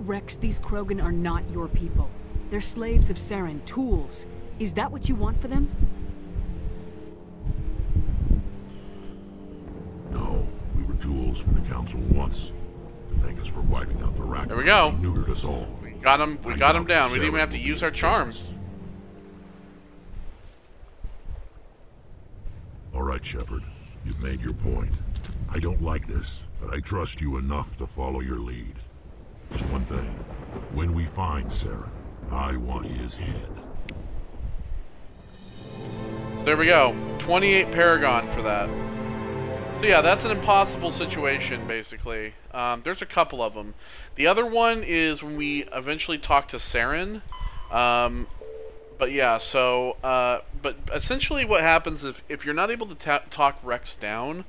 Rex, these Krogan are not your people. They're slaves of Saren, tools. Is that what you want for them? No, we were tools for the Council once. To thank us for wiping out the Rack. There we go. Neutered us all. We got him down. We didn't even have to use our charm. All right, Shepard. You've made your point. I don't like this, but I trust you enough to follow your lead. Just one thing. When we find Saren, I want his head. So there we go. 28 Paragon for that. So yeah, that's an impossible situation, basically. There's a couple of them. The other one is when we eventually talk to Saren. But yeah, so... but essentially what happens if you're not able to talk Rex down...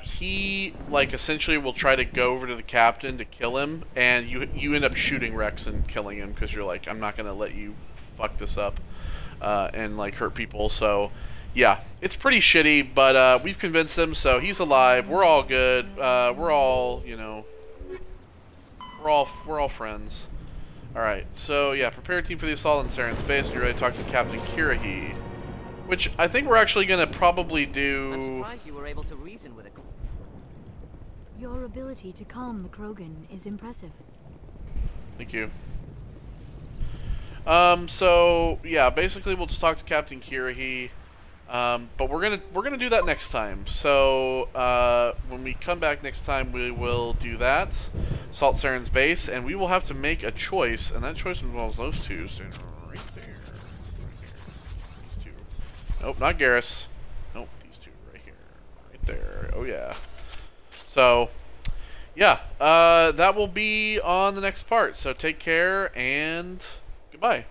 he, like, essentially will try to go over to the captain to kill him, and you end up shooting Rex and killing him, because you're like, I'm not going to let you fuck this up, and, like, hurt people, so, yeah, it's pretty shitty, but, we've convinced him, so he's alive, we're all good, we're all, you know, we're all friends. Alright, so, yeah, prepare a team for the assault on Saren's base, and you're ready to talk to Captain Kirahi. Which I think we're actually going to probably do... I'm surprised you were able to reason with it. Your ability to calm the Krogan is impressive. Thank you. So yeah, basically we'll just talk to Captain Kirahi. But we're gonna do that next time. So when we come back next time, we will do that, assault Saren's base, and we will have to make a choice, and that choice involves those two standing right there. Nope, not Garrus. Nope, these two right here. Right there. Oh, yeah. So, yeah. That will be on the next part. So, take care, and goodbye.